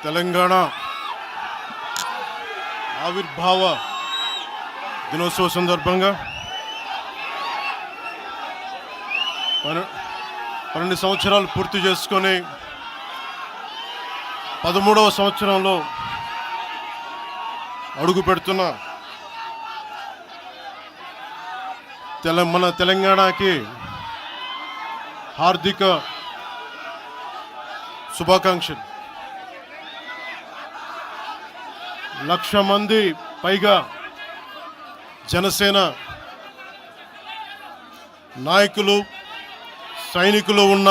తెలంగాణ ఆవిర్భావ దినోత్సవ సందర్భంగా 12 సంవత్సరాలు పూర్తి చేసుకొని 13వ సంవత్సరంలో అడుగు పెడుతున్న మన తెలంగాణకి హార్దిక శుభాకాంక్షలు. 1,00,000 మంది పైగా జనసేన నాయకులు సైనికులు ఉన్న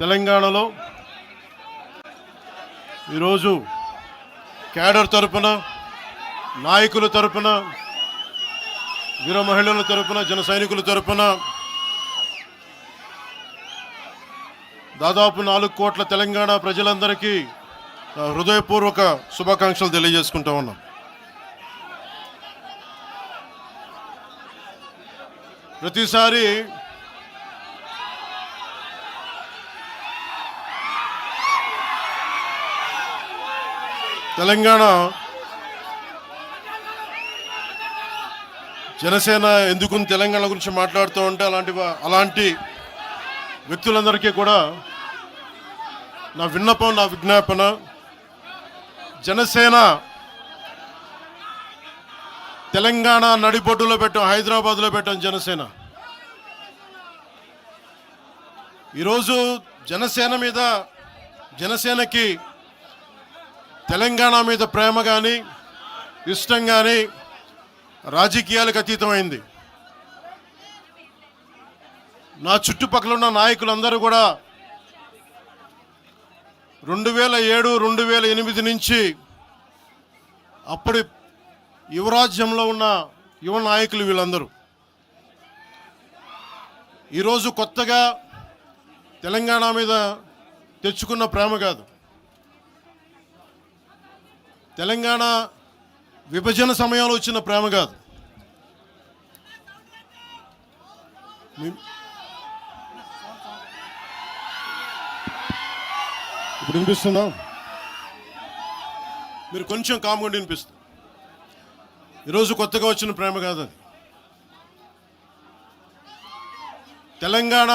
తెలంగాణలో ఈరోజు క్యాడర్ తరపున, నాయకుల తరపున, వీర మహిళల తరపున, జన సైనికుల తరపున దాదాపు 4 కోట్ల తెలంగాణ ప్రజలందరికీ హృదయపూర్వక శుభాకాంక్షలు తెలియజేసుకుంటా ఉన్నాం. ప్రతిసారి తెలంగాణ జనసేన ఎందుకు తెలంగాణ గురించి మాట్లాడుతూ ఉంటే అలాంటి వ్యక్తులందరికీ కూడా నా విన్నపం, నా విజ్ఞాపన, జనసేన తెలంగాణ నడిబొడ్డులో పెట్టాం, హైదరాబాద్లో పెట్టాం జనసేన. ఈరోజు జనసేనకి తెలంగాణ మీద ప్రేమ కానీ ఇష్టం కానీ రాజకీయాలకు అతీతమైంది. నా చుట్టుపక్కల ఉన్న నాయకులందరూ కూడా 2007, 2008 నుంచి అప్పటి యువరాజ్యంలో ఉన్న యువ నాయకులు వీళ్ళందరూ ఈరోజు కొత్తగా తెలంగాణ మీద తెచ్చుకున్న ప్రేమ కాదు. తెలంగాణ విభజన సమయంలో వచ్చిన ప్రేమ కాదు. ఇప్పుడు వినిపిస్తుందా? మీరు కొంచెం కామ్గా వినిపిస్తుంది. ఈరోజు కొత్తగా వచ్చిన ప్రేమ కాదు అది. తెలంగాణ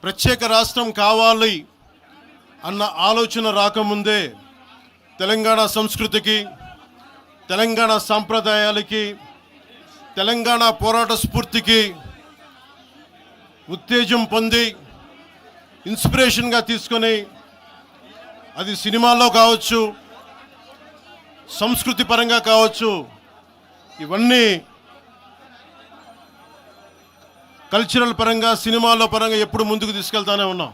ప్రత్యేక రాష్ట్రం కావాలి అన్న ఆలోచన రాకముందే తెలంగాణ సంస్కృతికి, తెలంగాణ సాంప్రదాయాలకి, తెలంగాణ పోరాట స్ఫూర్తికి ఉత్తేజం పొంది ఇన్స్పిరేషన్గా తీసుకొని అది సినిమాల్లో కావచ్చు, సంస్కృతి పరంగా కావచ్చు, ఇవన్నీ కల్చరల్ పరంగా, సినిమాల్లో పరంగా ఎప్పుడు ముందుకు తీసుకెళ్తానే ఉన్నాం.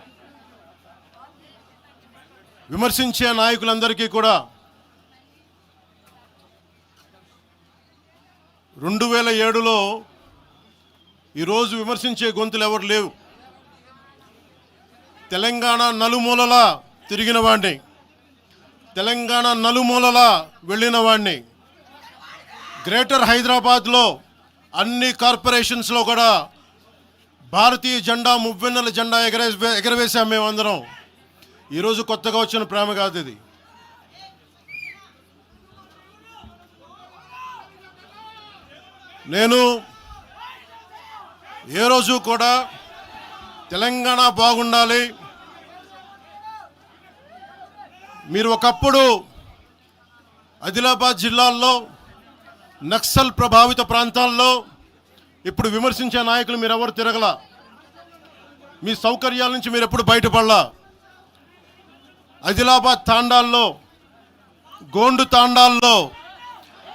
విమర్శించే నాయకులందరికీ కూడా 2007లో ఈరోజు విమర్శించే గొంతులు ఎవరు లేవు. తెలంగాణ నలుమూలలా తిరిగిన వాడిని, తెలంగాణ నలుమూలలా వెళ్ళిన వాడిని, గ్రేటర్ హైదరాబాద్లో అన్ని కార్పొరేషన్స్లో కూడా భారతీయ జెండా, మువ్వెన్నెల జెండా ఎగరవేశాం మేమందరం. ఈరోజు కొత్తగా వచ్చిన ప్రేమ కాదు ఇది. నేను ఏ రోజు కూడా తెలంగాణ బాగుండాలి, మీరు ఒకప్పుడు ఆదిలాబాద్ జిల్లాల్లో నక్సల్ ప్రభావిత ప్రాంతాల్లో ఇప్పుడు విమర్శించే నాయకులు మీరెవరు తిరగలా, మీ సౌకర్యాల నుంచి మీరు ఎప్పుడు బయటపడలా. ఆదిలాబాద్ తాండాల్లో, గోండు తాండాల్లో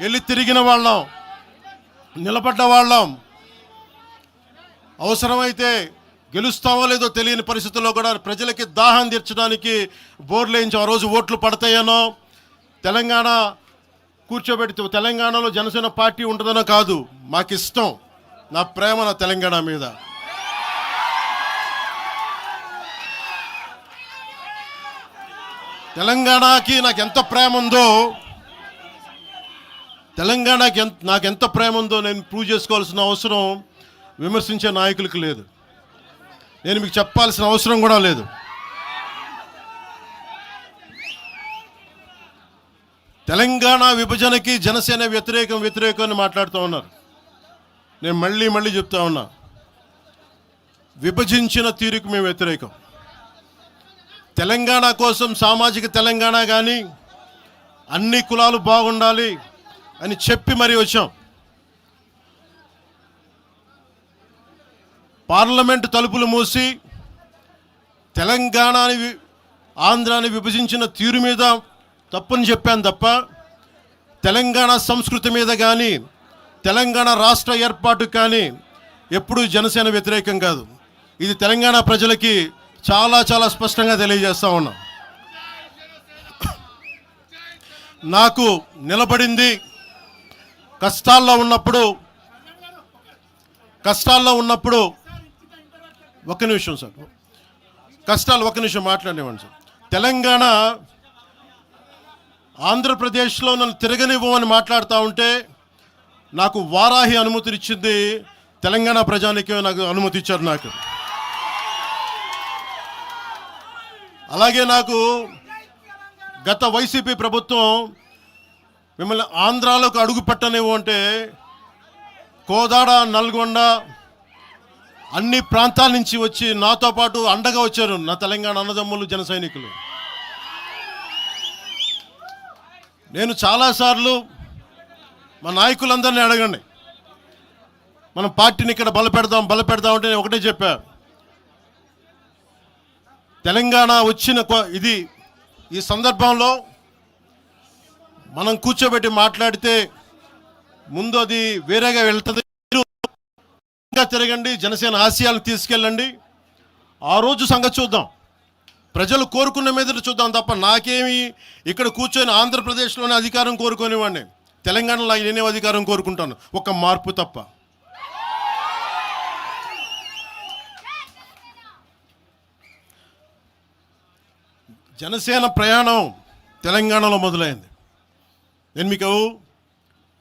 వెళ్ళి తిరిగిన వాళ్ళం, నిలబడ్డ వాళ్ళం. అవసరమైతే గెలుస్తామో లేదో తెలియని పరిస్థితుల్లో కూడా ప్రజలకి దాహం తీర్చడానికి బోర్లు వేయించాం. ఆ రోజు ఓట్లు పడతాయనో, తెలంగాణ కూర్చోబెడితే తెలంగాణలో జనసేన పార్టీ ఉంటుందనో కాదు, మాకు ఇష్టం, నా ప్రేమ నా తెలంగాణ మీద. తెలంగాణకి నాకు ఎంత ప్రేమ ఉందో, తెలంగాణకి నాకెంత ప్రేమ ఉందో నేను ప్రూవ్ చేసుకోవాల్సిన అవసరం విమర్శించే నాయకులకు లేదు. నేను మీకు చెప్పాల్సిన అవసరం కూడా లేదు. తెలంగాణ విభజనకి జనసేన వ్యతిరేకం అని మాట్లాడుతూ ఉన్నారు. నేను మళ్ళీ చెప్తా ఉన్నా, విభజించిన తీరుకు మేము వ్యతిరేకం. తెలంగాణ కోసం సామాజిక తెలంగాణ కానీ అన్ని కులాలు బాగుండాలి అని చెప్పి మరీ వచ్చాం. పార్లమెంటు తలుపులు మూసి తెలంగాణని ఆంధ్రాని విభజించిన తీరు మీద తప్పుని చెప్పాను తప్ప తెలంగాణ సంస్కృతి మీద కానీ తెలంగాణ రాష్ట్ర ఏర్పాటు కానీ ఎప్పుడూ జనసేన వ్యతిరేకం కాదు. ఇది తెలంగాణ ప్రజలకి చాలా స్పష్టంగా తెలియజేస్తా ఉన్నాం. నాకు నిలబడింది కష్టాల్లో ఉన్నప్పుడు ఒక్క నిమిషం సార్, ఒక్క నిమిషం మాట్లాడేవాడిని సార్. తెలంగాణ ఆంధ్రప్రదేశ్లో నన్ను తిరగనివ్వమని మాట్లాడుతూ ఉంటే నాకు వారాహి అనుమతినిచ్చింది తెలంగాణ ప్రజానికి, నాకు అనుమతి ఇచ్చారు. నాకు అలాగే నాకు గత వైసీపీ ప్రభుత్వం మిమ్మల్ని ఆంధ్రాలోకి అడుగు పెట్టనివ్వు అంటే కోదాడ, నల్గొండ అన్ని ప్రాంతాల నుంచి వచ్చి నాతో పాటు అండగా వచ్చారు నా తెలంగాణ అన్నదమ్ములు, జన సైనికులు. నేను చాలాసార్లు మా నాయకులందరినీ అడగండి, మనం పార్టీని ఇక్కడ బలపెడదాం అంటే నేను ఒకటే చెప్పా, తెలంగాణ వచ్చిన ఈ సందర్భంలో మనం కూర్చోబెట్టి మాట్లాడితే ముందు అది వేరేగా వెళ్తుంది. తిరగండి, జనసేన ఆశయాలను తీసుకెళ్ళండి, ఆ రోజు సంగతి చూద్దాం, ప్రజలు కోరుకున్న మీద చూద్దాం తప్ప నాకేమి ఇక్కడ కూర్చొని ఆంధ్రప్రదేశ్లోనే అధికారం కోరుకునేవాడిని, తెలంగాణలో నేనే అధికారం కోరుకుంటాను, ఒక మార్పు తప్ప. జనసేన ప్రయాణం తెలంగాణలో మొదలైంది. నేను మీకు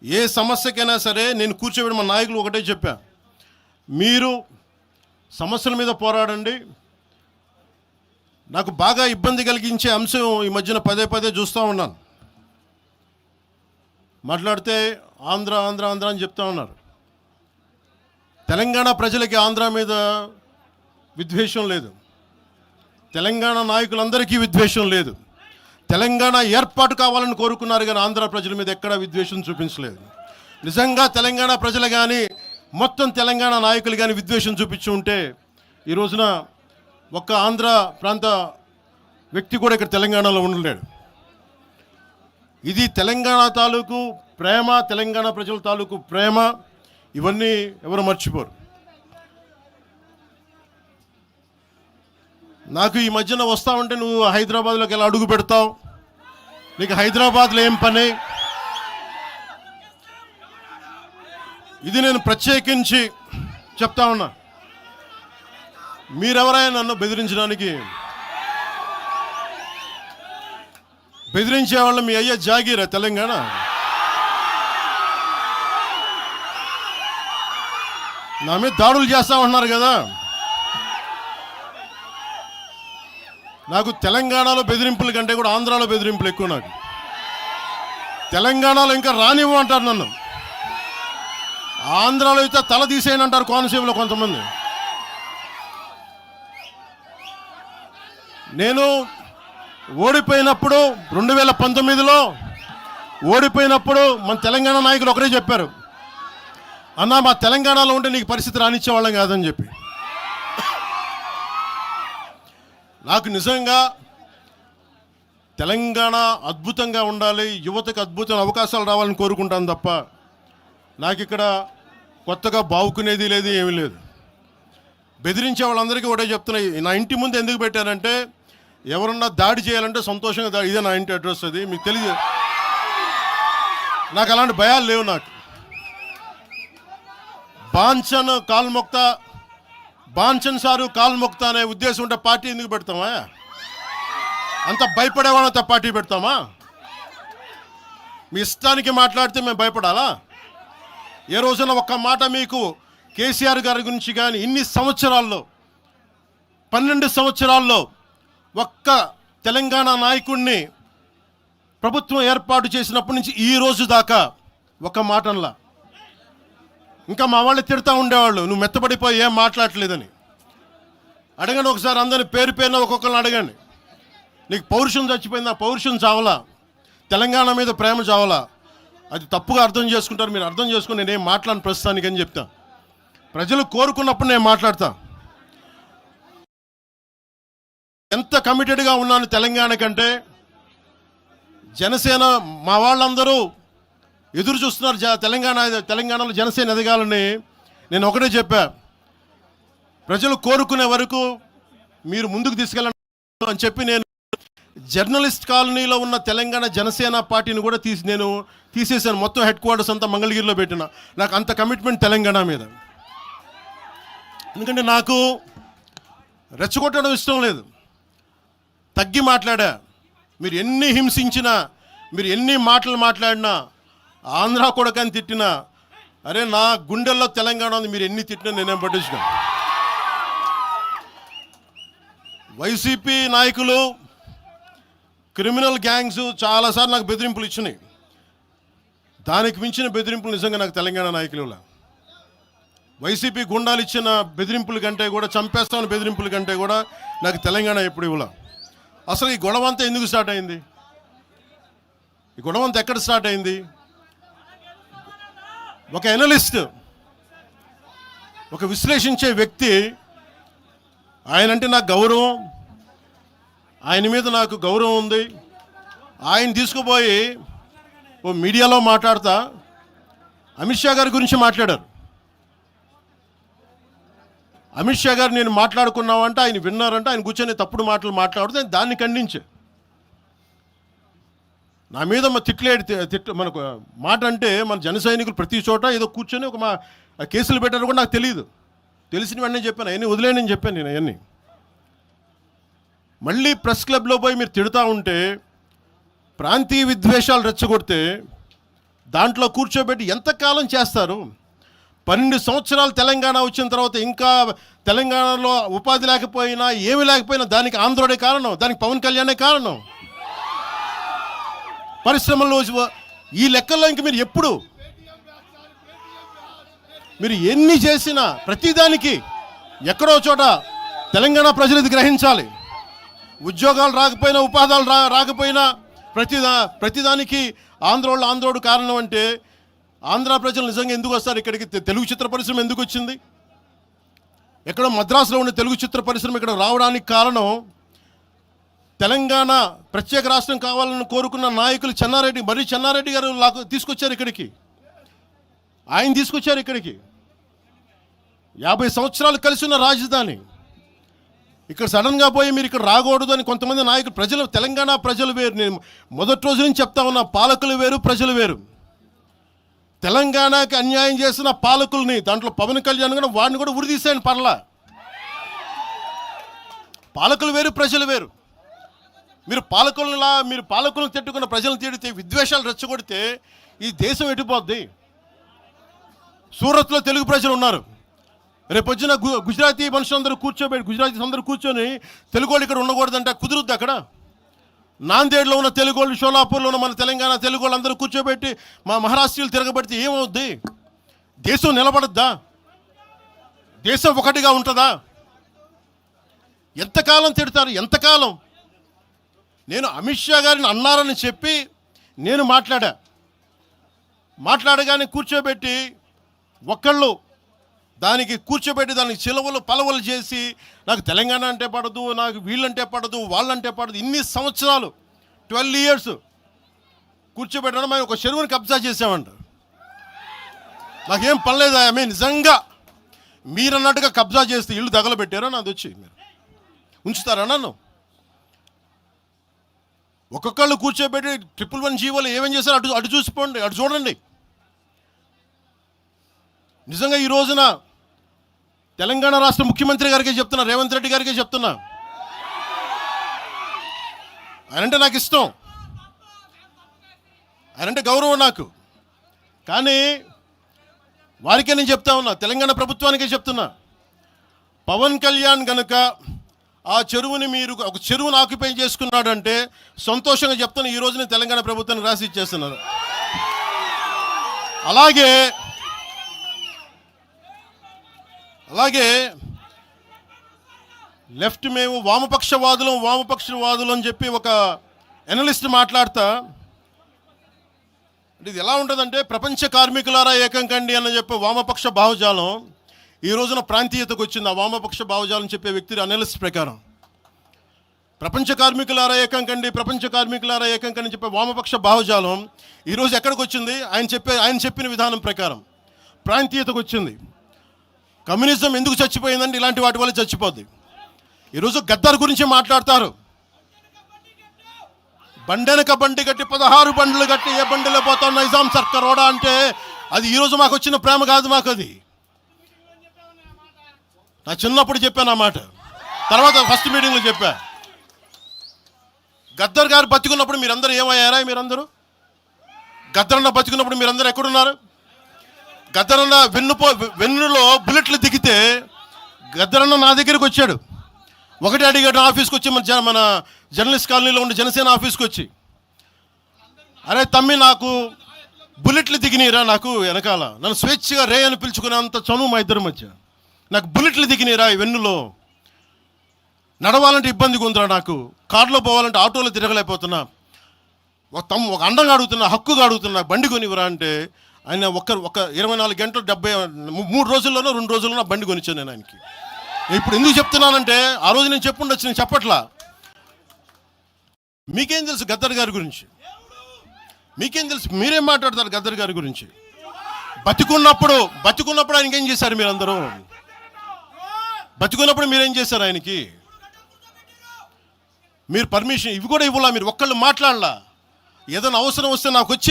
ఏ సమస్యకైనా సరే నేను కూర్చోబెట్టి మా నాయకులు ఒకటే చెప్పా, మీరు సమస్యల మీద పోరాడండి. నాకు బాగా ఇబ్బంది కలిగించే అంశం ఈ మధ్యన పదే చూస్తూ ఉన్నాను, మాట్లాడితే ఆంధ్ర అని చెప్తా ఉన్నారు. తెలంగాణ ప్రజలకి ఆంధ్ర మీద విద్వేషం లేదు, తెలంగాణ నాయకులందరికీ విద్వేషం లేదు. తెలంగాణ ఏర్పాటు కావాలని కోరుకున్నారు కానీ ఆంధ్ర ప్రజల మీద ఎక్కడా విద్వేషం చూపించలేదు. నిజంగా తెలంగాణ ప్రజలు కానీ మొత్తం తెలంగాణ నాయకులు కానీ విద్వేషం చూపించి ఉంటే ఈ రోజున ఒక్క ఆంధ్ర ప్రాంత వ్యక్తి కూడా ఇక్కడ తెలంగాణలో ఉండలేడు. ఇది తెలంగాణ తాలూకు ప్రేమ, తెలంగాణ ప్రజల తాలూకు ప్రేమ, ఇవన్నీ ఎవరు మర్చిపోరు. నాకు ఈ మధ్యన వస్తా ఉంటే నువ్వు హైదరాబాద్లోకి ఎలా అడుగు పెడతావు, నీకు హైదరాబాద్లో ఏం పని, ఇది నేను ప్రత్యేకించి చెప్తా ఉన్నా. మీరెవరైనా నన్ను బెదిరించే వాళ్ళు మీ అయ్యే జాగీరా తెలంగాణ? నా మీద దాడులు చేస్తా ఉన్నారు కదా. నాకు తెలంగాణలో బెదిరింపుల కంటే కూడా ఆంధ్రాలో బెదిరింపులు ఎక్కువ. నాకు తెలంగాణలో ఇంకా రానివ్వు అంటారు నన్ను, ఆంధ్రాలో అయితే తల తీసేయని అంటారు కోనసీమలో కొంతమంది. నేను ఓడిపోయినప్పుడు 2019లో ఓడిపోయినప్పుడు మన తెలంగాణ నాయకులు ఒకరే చెప్పారు, అన్నా మా తెలంగాణలో ఉంటే నీకు పరిస్థితి రానిచ్చేవాళ్ళం కాదని చెప్పి. నాకు నిజంగా తెలంగాణ అద్భుతంగా ఉండాలి, యువతకు అద్భుతమైన అవకాశాలు రావాలని కోరుకుంటాను తప్ప నాకు ఇక్కడ కొత్తగా బావుకునేది లేదు, ఏమీ లేదు. బెదిరించే వాళ్ళందరికీ ఒకటే చెప్తున్నాయి, నా ఇంటి ముందు ఎందుకు పెట్టారంటే ఎవరన్నా దాడి చేయాలంటే సంతోషంగా ఇదే నా ఇంటి అడ్రస్, అది మీకు తెలియదు. నాకు అలాంటి భయాలు లేవు. నాకు బాంచన్ సారు కాల్మొక్తా అనే ఉద్దేశం ఉంటే పార్టీ ఎందుకు పెడతామా? అంత భయపడేవాళ్ళంతా పార్టీ పెడతామా? మీ ఇష్టానికి మాట్లాడితే మేము భయపడాలా? ఏ రోజున ఒక్క మాట మీకు కేసీఆర్ గారి గురించి కానీ ఇన్ని సంవత్సరాల్లో 12 సంవత్సరాల్లో ఒక్క తెలంగాణ నాయకుడిని ప్రభుత్వం ఏర్పాటు చేసినప్పటి నుంచి ఈ రోజు దాకా ఒక మాటంలా. ఇంకా మా వాళ్ళు తిడతా ఉండేవాళ్ళు, నువ్వు మెత్తబడిపోయి ఏం మాట్లాడలేదని. అడగండి ఒకసారి అందరిని పేరు పేరున ఒక్కొక్కరిని అడగండి. నీకు పౌరుషం చచ్చిపోయిందా? పౌరుషం చావలా, తెలంగాణ మీద ప్రేమ చావలా. అది తప్పుగా అర్థం చేసుకుంటారు. మీరు అర్థం చేసుకుని నేనేం మాట్లాడను ప్రస్తుతానికి అని చెప్తా. ప్రజలు కోరుకున్నప్పుడు నేను మాట్లాడతా. ఎంత కమిటెడ్గా ఉన్నాను తెలంగాణ కంటే, జనసేన మా వాళ్ళందరూ ఎదురు చూస్తున్నారు తెలంగాణలో జనసేన ఎదగాలని. నేను ఒకటే చెప్పా, ప్రజలు కోరుకునే వరకు మీరు ముందుకు తీసుకెళ్ళండి అని చెప్పి నేను జర్నలిస్ట్ కాలనీలో ఉన్న తెలంగాణ జనసేన పార్టీని కూడా నేను తీసేసాను. మొత్తం హెడ్ క్వార్టర్స్ అంతా మంగళగిరిలో పెట్టిన. నాకు అంత కమిట్మెంట్ తెలంగాణ మీద. ఎందుకంటే నాకు రెచ్చగొట్టడం ఇష్టం లేదు. తగ్గి మాట్లాడా. మీరు ఎన్ని హింసించినా, మీరు ఎన్ని మాటలు మాట్లాడినా, ఆంధ్ర కొడకని తిట్టినా, అరే నా గుండెల్లో తెలంగాణ ఉంది, మీరు ఎన్ని తిట్టినా నేనేం పట్టించుకోను. వైసీపీ నాయకులు, క్రిమినల్ గ్యాంగ్స్ చాలాసార్లు నాకు బెదిరింపులు ఇచ్చినాయి. దానికి మించిన బెదిరింపులు నిజంగా నాకు తెలంగాణ నాయకులు. వైసీపీ గుండాలు ఇచ్చిన బెదిరింపుల కంటే కూడా, చంపేస్తామని బెదిరింపుల కంటే కూడా నాకు తెలంగాణ ఎప్పుడు ఇవ్వలే. అసలు ఈ గొడవ అంతా ఎందుకు స్టార్ట్ అయింది? ఈ గొడవ అంతా ఎక్కడ స్టార్ట్ అయింది? ఒక ఎనలిస్ట్, ఒక విశ్లేషించే వ్యక్తి, ఆయనంటే నాకు గౌరవం, ఆయన మీద నాకు గౌరవం ఉంది. ఆయన తీసుకుపోయి ఓ మీడియాలో మాట్లాడతా అమిత్ షా గారి గురించి మాట్లాడారు. అమిత్ షా గారు నేను మాట్లాడుకున్నామంటే ఆయన విన్నారంటే, ఆయన కూర్చొని తప్పుడు మాటలు మాట్లాడుతూ దాన్ని ఖండించే. నా మీద మనకు మాట అంటే మన జన సైనికులు ప్రతి చోట ఏదో కూర్చొని ఒక కేసులు పెట్టారు కూడా నాకు తెలియదు. తెలిసిన వెంటనే చెప్పాను, అవన్నీ వదిలేనని చెప్పాను నేను. అవన్నీ మళ్ళీ ప్రెస్ క్లబ్లో పోయి మీరు తిడుతూ ఉంటే, ప్రాంతీయ విద్వేషాలు రెచ్చగొడితే దాంట్లో కూర్చోబెట్టి ఎంతకాలం చేస్తారు? 12 సంవత్సరాలు తెలంగాణ వచ్చిన తర్వాత ఇంకా తెలంగాణలో ఉపాధి లేకపోయినా, ఏమి లేకపోయినా దానికి ఆంధ్రుడే కారణం, దానికి పవన్ కళ్యాణే కారణం. పరిశ్రమల్లో ఈ లెక్కల్లో ఇంక మీరు ఎప్పుడు మీరు ఎన్ని చేసినా ప్రతిదానికి ఎక్కడో చోట తెలంగాణ ప్రజలు ఇది గ్రహించాలి. ఉద్యోగాలు రాకపోయినా, ఉపాధాలు రాకపోయినా ప్రతిదానికి ఆంధ్రోడు కారణం అంటే, ఆంధ్ర ప్రజలు నిజంగా ఎందుకు వస్తారు ఇక్కడికి? తెలుగు చిత్ర పరిశ్రమ ఎందుకు వచ్చింది? ఎక్కడో మద్రాసులో ఉండే తెలుగు చిత్ర పరిశ్రమ ఇక్కడ రావడానికి కారణం తెలంగాణ ప్రత్యేక రాష్ట్రం కావాలని కోరుకున్న నాయకులు చెన్నారెడ్డి గారు తీసుకొచ్చారు ఇక్కడికి. ఆయన తీసుకొచ్చారు ఇక్కడికి. 50 సంవత్సరాలు కలిసి ఉన్న రాజధాని ఇక్కడ సడన్గా పోయి మీరు ఇక్కడ రాకూడదు అని కొంతమంది నాయకులు, తెలంగాణ ప్రజలు వేరు. నేను మొదటి రోజు నుంచి చెప్తా ఉన్నా, పాలకులు వేరు, ప్రజలు వేరు. తెలంగాణకి అన్యాయం చేసిన పాలకుల్ని, దాంట్లో పవన్ కళ్యాణ్ కూడా వాడిని కూడా ఉరిదీశాను పర్లా. పాలకులు వేరు, ప్రజలు వేరు. మీరు పాలకులను తిట్టుకున్న ప్రజలను తిడితే, విద్వేషాలు రెచ్చగొడితే ఈ దేశం ఎటుపోద్ది? సూరత్లో తెలుగు ప్రజలు ఉన్నారు. రేపొచ్చిన గుజరాతీ మనుషులందరూ గుజరాతీస్ అందరూ కూర్చొని తెలుగు వాళ్ళు ఇక్కడ ఉండకూడదంటే కుదురుద్ది అక్కడ? నాందేడ్లో ఉన్న తెలుగు వాళ్ళు, షోలాపూర్లో ఉన్న మన తెలంగాణ తెలుగు వాళ్ళు అందరూ కూర్చోబెట్టి మా మహారాష్ట్రీయులు తిరగబెడితే ఏమవుద్ది? దేశం నిలబడద్దా? దేశం ఒకటిగా ఉంటుందా? ఎంతకాలం తిడతారు? ఎంతకాలం? నేను అమిత్ షా గారిని అన్నారని చెప్పి నేను మాట్లాడగానే కూర్చోబెట్టి ఒకళ్ళు దానికి చిలవలు పలవలు చేసి, నాకు తెలంగాణ అంటే పడదు, నాకు వీళ్ళంటే పడదు, వాళ్ళంటే పడదు, ఇన్ని సంవత్సరాలు 12 years కూర్చోబెట్టడం. మేము ఒక చెరువుని కబ్జా చేసామంట. నాకేం పనిలేదా? నిజంగా మీరన్నట్టుగా కబ్జా చేస్తే ఇల్లు తగలబెట్టారా? నాది వచ్చి మీరు ఉంచుతారా నన్ను? ఒక్కొక్కళ్ళు కూర్చోబెట్టి 111 జీవోలు ఏమేం చేశారు అటు చూసిపోండి, అటు చూడండి. నిజంగా ఈ రోజున తెలంగాణ రాష్ట్ర ముఖ్యమంత్రి గారికి చెప్తున్నా, రేవంత్ రెడ్డి గారికి చెప్తున్నా, ఆయనంటే నాకు ఇష్టం, ఆయనంటే గౌరవం నాకు. కానీ వారికే నేను చెప్తా ఉన్నా, తెలంగాణ ప్రభుత్వానికే చెప్తున్నా, పవన్ కళ్యాణ్ గనుక ఆ చెరువుని మీరు ఒక చెరువును ఆక్యుపై చేసుకున్నాడంటే సంతోషంగా చెప్తాను, ఈ రోజున తెలంగాణ ప్రభుత్వానికి రాసి ఇచ్చేస్తున్నారు. అలాగే లెఫ్ట్ మేము వామపక్షవాదులు అని చెప్పి ఒక ఎనలిస్ట్ మాట్లాడతా, ఇది ఎలా ఉంటుందంటే ప్రపంచ కార్మికులారా ఏకం కండి అని చెప్పే వామపక్ష భావజాలం ఈ రోజున ప్రాంతీయతకు వచ్చింది. ఆ వామపక్ష భావజాలం చెప్పే వ్యక్తి అనలిస్ట్ ప్రకారం ప్రపంచ కార్మికులారా ఏకం కండి చెప్పే వామపక్ష భావజాలం ఈరోజు ఎక్కడికి వచ్చింది? ఆయన చెప్పిన విధానం ప్రకారం ప్రాంతీయతకు వచ్చింది. కమ్యూనిజం ఎందుకు చచ్చిపోయిందంటే ఇలాంటి వాటి వల్ల చచ్చిపోద్ది. ఈరోజు గద్దర్ గురించి మాట్లాడతారు. బండెనక బండి కట్టి 16 బండ్లు కట్టి ఏ బండిలో పోతాం నైజాం సర్కార్ ఓడా అంటే అది ఈరోజు మాకు వచ్చిన ప్రేమ కాదు. మాకు అది నా చిన్నప్పుడు చెప్పాను ఆ మాట, తర్వాత ఫస్ట్ మీటింగ్లో చెప్పా. గద్దర్ గారు బతికున్నప్పుడు మీరందరూ ఏమయ్యారా? గద్దరన్న బతికున్నప్పుడు మీరందరూ ఎక్కడున్నారు? గద్దరన్న వెన్నులో బుల్లెట్లు దిగితే గద్దరన్న నా దగ్గరికి వచ్చాడు. ఒకటి అడిగాడు ఆఫీస్కి వచ్చి, మన జర్నలిస్ట్ కాలనీలో ఉండే జనసేన ఆఫీస్కి వచ్చి, అరే తమ్మి నాకు బుల్లెట్లు దిగినీరా, నాకు వెనకాల నన్ను స్వేచ్ఛగా రే అని పిలుచుకునేంత చనువు మా ఇద్దరి మధ్య, నాకు బుల్లెట్లు దిగినీరా ఈ వెన్నులో, నడవాలంటే ఇబ్బందిగా ఉందిరా, నాకు కారులో పోవాలంటే ఆటోలో తిరగలేకపోతున్నా, ఒక అండంగా అడుగుతున్నా, హక్కుగా అడుగుతున్నా, బండి కొనివరా అంటే ఆయన ఒక 24 గంటలు 3 రోజుల్లోనో 2 రోజుల్లోనో బండి కొనిచ్చాను నేను ఆయనకి. ఇప్పుడు ఎందుకు చెప్తున్నానంటే ఆ రోజు నేను చెప్పుండొచ్చు, నేను చెప్పట్లా. మీకేం తెలుసు గద్దర్ గారి గురించి? మీకేం తెలుసు? మీరేం మాట్లాడతారు గద్దర్ గారి గురించి? బతికున్నప్పుడు ఆయనకి ఏం చేశారు? మీరందరూ బతికున్నప్పుడు మీరేం చేశారు ఆయనకి? మీరు పర్మిషన్ ఇవి కూడా ఇవ్వాలా? మీరు ఒక్కళ్ళు మాట్లాడలా? ఏదైనా అవసరం వస్తే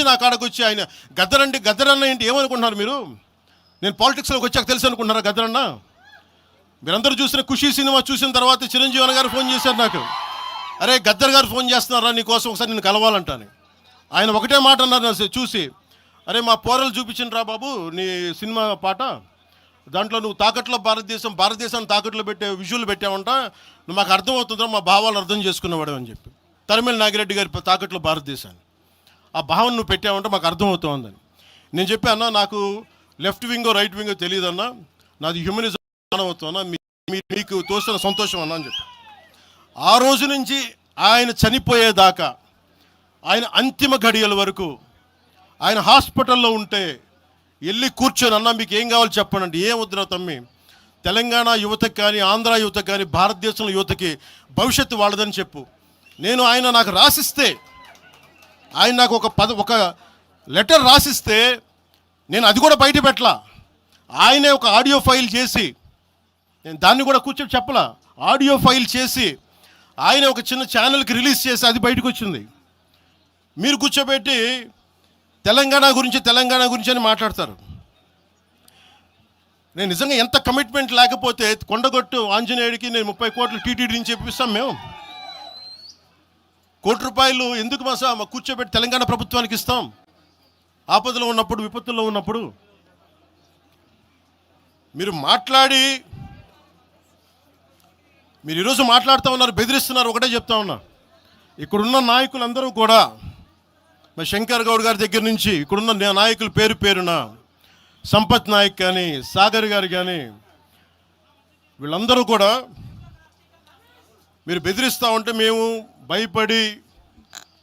నా కాడకు వచ్చి ఆయన గద్దరన్న ఏంటి ఏమనుకుంటున్నారు మీరు? నేను పాలిటిక్స్లోకి వచ్చాక తెలుసు అనుకుంటున్నారా గద్దరన్న? మీరందరూ చూసిన ఖుషీ సినిమా చూసిన తర్వాత చిరంజీవి గారు ఫోన్ చేశారు నాకు, అరే గద్దర్ గారు ఫోన్ చేస్తున్నారా నీకోసం, ఒకసారి నేను కలవాలంటాను. ఆయన ఒకటే మాట అన్నారు చూసి, అరే మా పోరలు చూపించిన రా బాబు నీ సినిమా పాట, దాంట్లో నువ్వు తాకట్లో భారతదేశాన్ని తాకట్లో పెట్టే విజువల్ పెట్టావంట, నువ్వు మాకు అర్థమవుతుందా, మా భావాలు అర్థం చేసుకునేవాడు అని చెప్పి. తరిమేల నాగిరెడ్డి గారి తాకట్లో భారతదేశాన్ని ఆ భావన నువ్వు పెట్టావంటే మాకు అర్థమవుతుందని నేను చెప్పాను. నాకు లెఫ్ట్ వింగో రైట్ వింగో తెలియదన్నా, నాది హ్యూమనిజం అవుతున్నా, మీకు తోస్తున్న సంతోషం అన్నా అని చెప్పి. ఆ రోజు నుంచి ఆయన చనిపోయేదాకా, ఆయన అంతిమ ఘడియల వరకు ఆయన హాస్పిటల్లో ఉంటే వెళ్ళి కూర్చొని, అన్నా మీకు ఏం కావాలి చెప్పండి అంటే, ఏం వద్దురా తమ్మి, తెలంగాణ యువతకి కానీ ఆంధ్ర యువతకి కానీ భారతదేశంలో యువతకి భవిష్యత్తు వాళ్ళదని చెప్పు. ఆయన నాకు రాసిస్తే, ఆయన నాకు ఒక లెటర్ రాసిస్తే నేను అది కూడా బయట పెట్టలా, ఆయనే ఒక ఆడియో ఫైల్ చేసి, నేను దాన్ని కూడా కూర్చొని చెప్పలా, ఆడియో ఫైల్ చేసి ఆయన ఒక చిన్న ఛానల్కి రిలీజ్ చేసి అది బయటకు వచ్చింది. మీరు కూర్చోబెట్టి తెలంగాణ గురించి అని మాట్లాడతారు. నేను నిజంగా ఎంత కమిట్మెంట్ లేకపోతే కొండగొట్టు ఆంజనేయుడికి నేను 30 కోట్లు టీటీడీ నుంచి చెప్పిస్తాం మేము. ₹1 కోటి ఎందుకు మా కూర్చోబెట్టి తెలంగాణ ప్రభుత్వానికి ఇస్తాం? ఆపదలో ఉన్నప్పుడు, విపత్తుల్లో ఉన్నప్పుడు మీరు ఈరోజు మాట్లాడుతూ ఉన్నారు, బెదిరిస్తున్నారు. ఒకటే చెప్తా ఉన్నా, ఇక్కడున్న నాయకులందరూ కూడా, మా శంకర్ గౌడ్ గారి దగ్గర నుంచి ఇక్కడున్న నాయకులు పేరున సంపత్ నాయక్ కానీ సాగర్ గారు కానీ వీళ్ళందరూ కూడా మీరు బెదిరిస్తూ ఉంటే మేము భయపడి,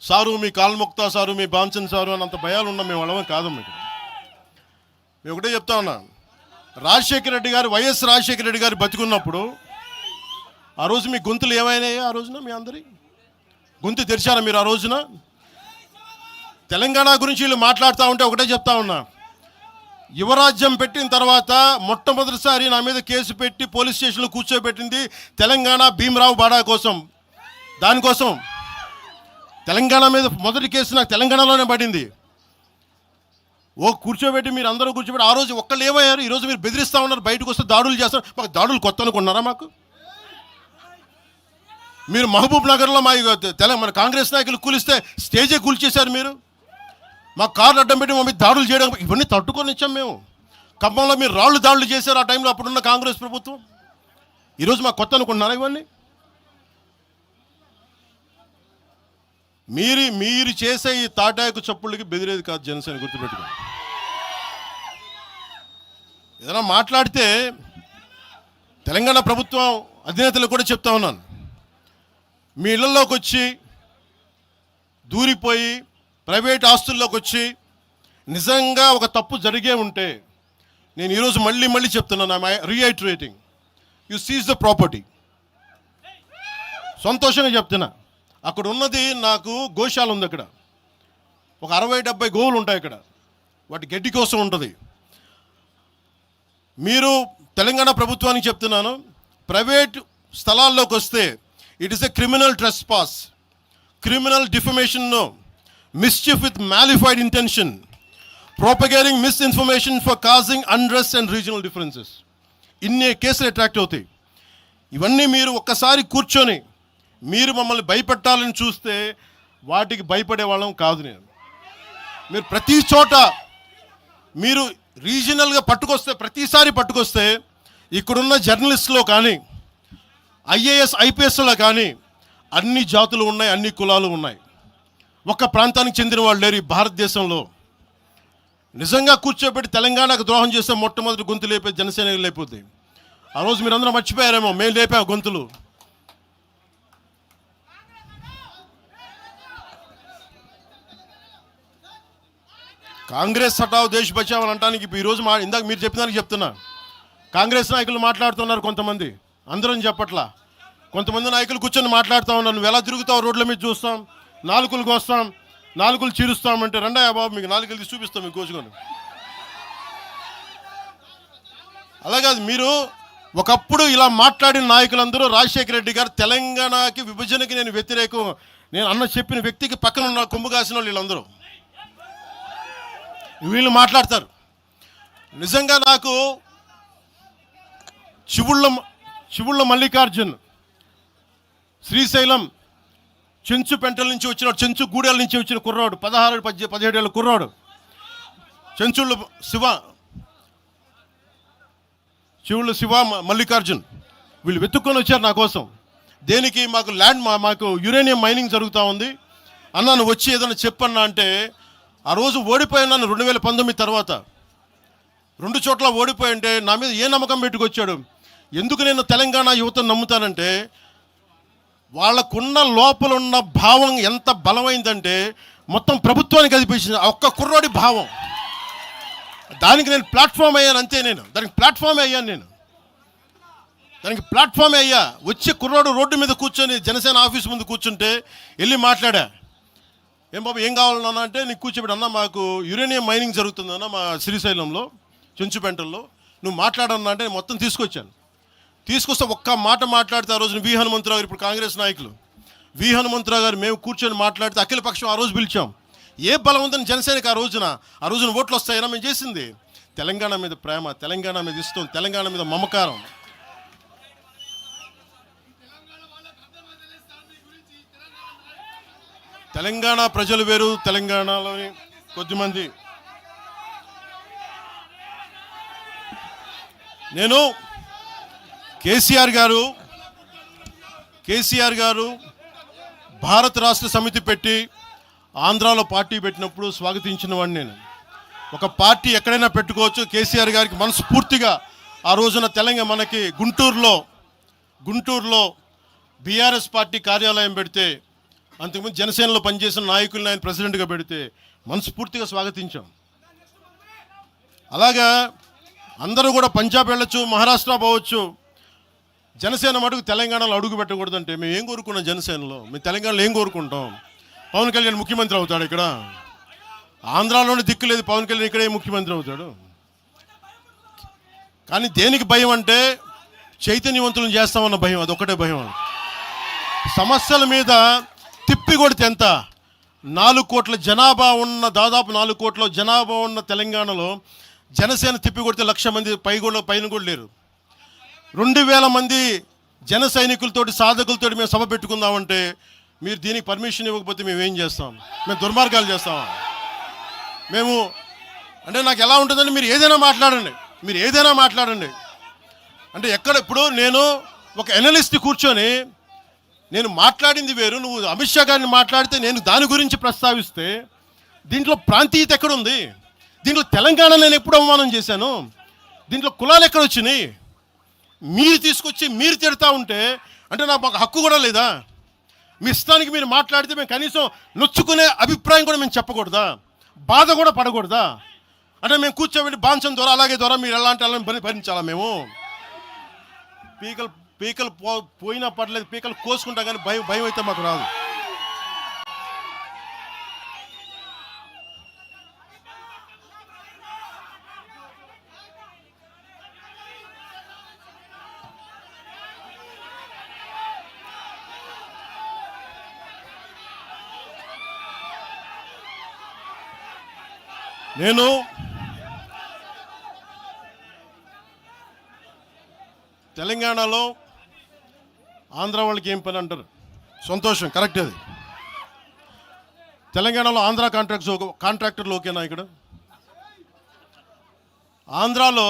సారు మీ కాల్మొక్తా సారు, మీ బాంచన్ సారు అని అంత భయాలు ఉన్నాం. మేము వాళ్ళమే కాదు. మేము ఒకటే చెప్తా ఉన్నా, వైఎస్ రాజశేఖర రెడ్డి గారు బతికున్నప్పుడు ఆ రోజు మీ గొంతులు ఏమైనాయి? ఆ రోజున మీ అందరి గొంతు తెరిచారా మీరు? ఆ రోజున తెలంగాణ గురించి వీళ్ళు మాట్లాడుతూ ఉంటే ఒకటే చెప్తా ఉన్నా, యువరాజ్యం పెట్టిన తర్వాత మొట్టమొదటిసారి నా మీద కేసు పెట్టి పోలీస్ స్టేషన్లో కూర్చోబెట్టింది తెలంగాణ భీమరావు బాడా కోసం. దానికోసం తెలంగాణ మీద మొదటి కేసు నాకు తెలంగాణలోనే పడింది. కూర్చోబెట్టి మీరు అందరూ కూర్చోబెట్టి ఆ రోజు ఒక్కళ్ళు ఏమయ్యారు? ఈరోజు మీరు బెదిరిస్తూ ఉన్నారు, బయటకు వస్తే దాడులు చేస్తారు. మాకు దాడులు కొత్త అనుకున్నారా? మీరు మహబూబ్ నగర్లో మన కాంగ్రెస్ నాయకులు కూలిస్తే స్టేజే కూల్చేశారు మీరు. మా కార్లు అడ్డం పెట్టి మమ్మీ దాడులు చేయడం, ఇవన్నీ తట్టుకొని ఇచ్చాం మేము. ఖమ్మంలో మీరు దాడులు చేశారు ఆ టైంలో, అప్పుడున్న కాంగ్రెస్ ప్రభుత్వం. ఈరోజు మాకు కొత్త అనుకుంటున్నారా? ఇవన్నీ మీరు చేసే ఈ తాటాకు చప్పుళ్ళకి బెదిరేది కాదు జనసేన, గుర్తుపెట్టుకోండి. ఏదైనా మాట్లాడితే తెలంగాణ ప్రభుత్వం అధినేతలు కూడా చెప్తా ఉన్నాను, మీ ఇళ్లలోకి వచ్చి దూరిపోయి ప్రైవేట్ ఆస్తుల్లోకి వచ్చి నిజంగా ఒక తప్పు జరిగే ఉంటే, నేను ఈరోజు మళ్ళీ చెప్తున్నాను, రీఐటరేటింగ్, యు సీజ్ ద ప్రాపర్టీ. సంతోషంగా చెప్తున్నా. అక్కడ ఉన్నది నాకు గోశాల ఉంది, అక్కడ ఒక 60-70 గోవులు ఉంటాయి అక్కడ, వాటి గడ్డి కోసం ఉంటుంది. మీరు తెలంగాణ ప్రభుత్వానికి చెప్తున్నాను, ప్రైవేట్ స్థలాల్లోకి వస్తే it is a criminal trespass, criminal defamation, mischief with mala fide intention, propagating misinformation for causing unrest and regional differences. ఇన్ని కేసులు అట్రాక్ట్ అవుతాయి. ఇవన్నీ మీరు ఒక్కసారి కూర్చొని మీరు మమ్మల్ని భయపెట్టాలని చూస్తే వాటికి భయపడే వాళ్ళం కాదు. మీరు ప్రతి చోట మీరు రీజనల్గా ప్రతిసారి పట్టుకొస్తే ఇక్కడున్న జర్నలిస్టులో కానీ ఐఏఎస్ ఐపీఎస్లో కానీ అన్ని జాతులు ఉన్నాయి, అన్ని కులాలు ఉన్నాయి. ఒక్క ప్రాంతానికి చెందిన వాళ్ళు లేరు ఈ భారతదేశంలో. నిజంగా కూర్చోబెట్టి తెలంగాణకు ద్రోహం చేస్తే మొట్టమొదటి గొంతు లేపే జనసేన లేకపోతే. ఆ రోజు మీరు అందరూ మర్చిపోయారేమో, మేము లేపాం గొంతులు. కాంగ్రెస్ హటావ్ దేశ్ బచావ్ అని అంటానికి ఈరోజు ఇందాక మీరు చెప్పినానికి చెప్తున్నా. కాంగ్రెస్ నాయకులు మాట్లాడుతున్నారు కొంతమంది, అందరం చెప్పట్లా. కొంతమంది నాయకులు కూర్చొని మాట్లాడుతూ ఉన్నారు, నువ్వు ఎలా తిరుగుతావు, రోడ్ల మీద చూస్తాం, నాలుకలకు వస్తాం, నాలుకలు చీరుస్తామంటే రండయ్య బాబు మీకు నాలుకలు తీసి చూపిస్తాం మీకు కోసుకొని. అలాగే మీరు ఒకప్పుడు ఇలా మాట్లాడిన నాయకులందరూ రాజశేఖర రెడ్డి గారు తెలంగాణకి విభజనకి నేను వ్యతిరేకం నేను అన్న చెప్పిన వ్యక్తికి పక్కన ఉన్న కొమ్ము కాసిన వాళ్ళు వీళ్ళందరూ మాట్లాడతారు. నిజంగా నాకు చివుళ్ళ మల్లికార్జున్ శ్రీశైలం చెంచు పెంటల నుంచి వచ్చిన, చెంచు గూడెల నుంచి వచ్చిన కుర్రాడు, 16-17 ఏళ్ళ కుర్రాడు, చెంచుళ్ళ శివ మల్లికార్జున్, వీళ్ళు వెతుక్కొని వచ్చారు నా కోసం. దేనికి? మాకు యురేనియం మైనింగ్ జరుగుతూ ఉంది అన్నా, నువ్వు వచ్చి ఏదైనా చెప్పన్నా అంటే, ఆ రోజు ఓడిపోయినాను 2019 తర్వాత 2 చోట్ల ఓడిపోయి అంటే నా మీద ఏ నమ్మకం పెట్టుకొచ్చాడు. ఎందుకు నేను తెలంగాణ యువతను నమ్ముతానంటే, వాళ్ళకున్న లోపల ఉన్న భావం ఎంత బలమైందంటే మొత్తం ప్రభుత్వానికి అదిపించింది ఒక్క కుర్రోడి భావం. దానికి నేను ప్లాట్ఫామ్ అయ్యాను అంతే. దానికి ప్లాట్ఫామే అయ్యా. వచ్చే కుర్రోడు రోడ్డు మీద కూర్చొని జనసేన ఆఫీస్ ముందు కూర్చుంటే వెళ్ళి మాట్లాడా, ఏం బాబు ఏం కావాలన్నా అంటే, నీకు కూర్చోబెట్టి అన్న మాకు యురేనియం మైనింగ్ జరుగుతుందన్న మా శ్రీశైలంలో చెంచుపెంటల్లో, నువ్వు మాట్లాడన్నా అంటే మొత్తం తీసుకొస్తే ఒక్క మాట మాట్లాడితే ఆ రోజున వి హనుమంతరావు గారు, ఇప్పుడు కాంగ్రెస్ నాయకులు వి హనుమంతరావు గారు, మేము కూర్చొని మాట్లాడితే అఖిల పక్షం ఆ రోజు పిలిచాం. ఏ బలం ఉందని జనసేనకి ఆ రోజున ఓట్లు వస్తాయన్నా మేము చేసింది తెలంగాణ మీద ప్రేమ, తెలంగాణ మీద ఇష్టం, తెలంగాణ మీద మమకారం. తెలంగాణ ప్రజలు వేరు, తెలంగాణలోని కొద్దిమంది. నేను కేసీఆర్ గారు భారత రాష్ట్ర సమితి పెట్టి ఆంధ్రాలో పార్టీ పెట్టినప్పుడు స్వాగతించిన వాడిని నేను. ఒక పార్టీ ఎక్కడైనా పెట్టుకోవచ్చు. కేసీఆర్ గారికి మనస్ఫూర్తిగా ఆ రోజున మనకి గుంటూరులో బీఆర్ఎస్ పార్టీ కార్యాలయం పెడితే, అంతకుముందు జనసేనలో పనిచేసిన నాయకులను ఆయన ప్రెసిడెంట్గా పెడితే మనస్ఫూర్తిగా స్వాగతించాం. అలాగా అందరూ కూడా పంజాబ్ వెళ్ళొచ్చు, మహారాష్ట్ర పోవచ్చు, జనసేన మటుకు తెలంగాణలో అడుగు పెట్టకూడదంటే మేము ఏం కోరుకున్నాం? జనసేనలో మేము తెలంగాణలో ఏం కోరుకుంటాం? పవన్ కళ్యాణ్ ముఖ్యమంత్రి అవుతాడు ఇక్కడ? ఆంధ్రాలోనే దిక్కు లేదు, పవన్ కళ్యాణ్ ఇక్కడే ముఖ్యమంత్రి అవుతాడు. కానీ దేనికి భయం అంటే, చైతన్యవంతులను చేస్తామన్న భయం, అదొక్కటే భయం. సమస్యల మీద తిప్పి కొడితే ఎంత? 4 కోట్ల జనాభా ఉన్న, దాదాపు 4 కోట్ల జనాభా ఉన్న తెలంగాణలో జనసేన తిప్పి కొడితే 1,00,000 మంది పైన కూడా లేరు. 2,000 మంది జన సైనికులతోటి, సాధకులతోటి మేము సభ పెట్టుకుందామంటే మీరు దీనికి పర్మిషన్ ఇవ్వకపోతే మేము ఏం చేస్తాం? మేము దుర్మార్గాలు చేస్తామా? మేము అంటే నాకు ఎలా ఉంటుందంటే, మీరు ఏదైనా మాట్లాడండి అంటే ఎక్కడ. ఇప్పుడు నేను ఒక ఎనలిస్ట్ కూర్చొని నేను మాట్లాడింది వేరు, నువ్వు అమిత్ షా గారిని మాట్లాడితే నేను దాని గురించి ప్రస్తావిస్తే దీంట్లో ప్రాంతీయత ఎక్కడుంది? దీంట్లో తెలంగాణ నేను ఎప్పుడు అవమానం చేశాను? దీంట్లో కులాలు ఎక్కడ వచ్చినాయి? మీరు తీసుకొచ్చి మీరు తిడతా ఉంటే అంటే నాకు మాకు హక్కు కూడా లేదా? మీ ఇష్టానికి మీరు మాట్లాడితే మేము కనీసం నొచ్చుకునే అభిప్రాయం కూడా మేము చెప్పకూడదా? బాధ కూడా పడకూడదా? అంటే మేము కూర్చోబెట్టి బాంచం ద్వారా అలాగే ద్వారా మీరు ఎలాంటి వాళ్ళని భరించాలా? మేము పీకలు పోయినా పర్లేదు, పీకలు కోసుకుంటాం, కానీ భయం అయితే మాకు రాదు. నేను తెలంగాణలో ఆంధ్ర వాళ్ళకి ఏం పని అంటారు, సంతోషం, కరెక్ట్. అది తెలంగాణలో ఆంధ్ర కాంట్రాక్టర్లు ఓకేనా? ఇక్కడ ఆంధ్రాలో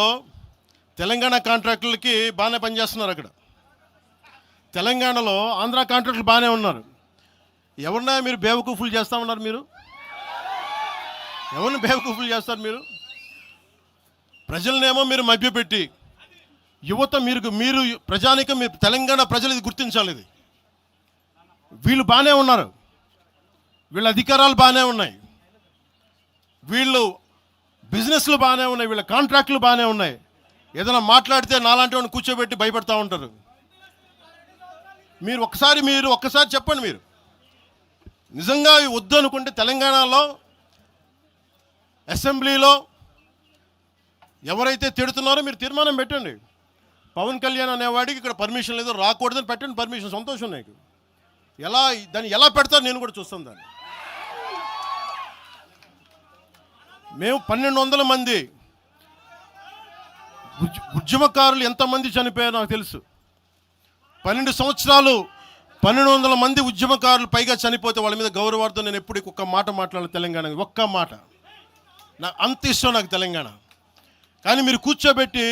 తెలంగాణ కాంట్రాక్టర్లకి బాగానే పనిచేస్తున్నారు. అక్కడ తెలంగాణలో ఆంధ్ర కాంట్రాక్టర్లు బాగానే ఉన్నారు. ఎవరినా మీరు బేవకూఫులు చేస్తా ఉన్నారు? మీరు ఎవరిని బేవకూఫులు చేస్తారు? మీరు ప్రజలనేమో మీరు మభ్యపెట్టి, యువత మీరు ప్రజానికం, మీరు తెలంగాణ ప్రజలు ఇది గుర్తించాలి. ఇది వీళ్ళు బాగానే ఉన్నారు, వీళ్ళ అధికారాలు బాగానే ఉన్నాయి, వీళ్ళు బిజినెస్లు బాగానే ఉన్నాయి, వీళ్ళ కాంట్రాక్టులు బాగానే ఉన్నాయి. ఏదైనా మాట్లాడితే నాలాంటి వాడిని కూర్చోబెట్టి భయపడతా ఉంటారు. మీరు ఒక్కసారి చెప్పండి, మీరు నిజంగా వద్దు అనుకుంటే తెలంగాణలో అసెంబ్లీలో ఎవరైతే తిడుతున్నారో మీరు తీర్మానం పెట్టండి. పవన్ కళ్యాణ్ అనేవాడికి ఇక్కడ పర్మిషన్ లేదు, రాకూడదని పెట్టండి పర్మిషన్. సంతోషం నాకు. దాన్ని ఎలా పెడతారు నేను కూడా చూస్తాను దాన్ని. మేము 1200 మంది ఉద్యమకారులు ఎంతమంది చనిపోయారో నాకు తెలుసు. 12 సంవత్సరాలు 1200 మంది ఉద్యమకారులు పైగా చనిపోతే వాళ్ళ మీద గౌరవార్థం నేను ఎప్పుడు ఒక్క మాట మాట్లాడాలి తెలంగాణ, ఒక్క మాట. నాకు అంత ఇష్టం నాకు తెలంగాణ. కానీ మీరు కూర్చోబెట్టి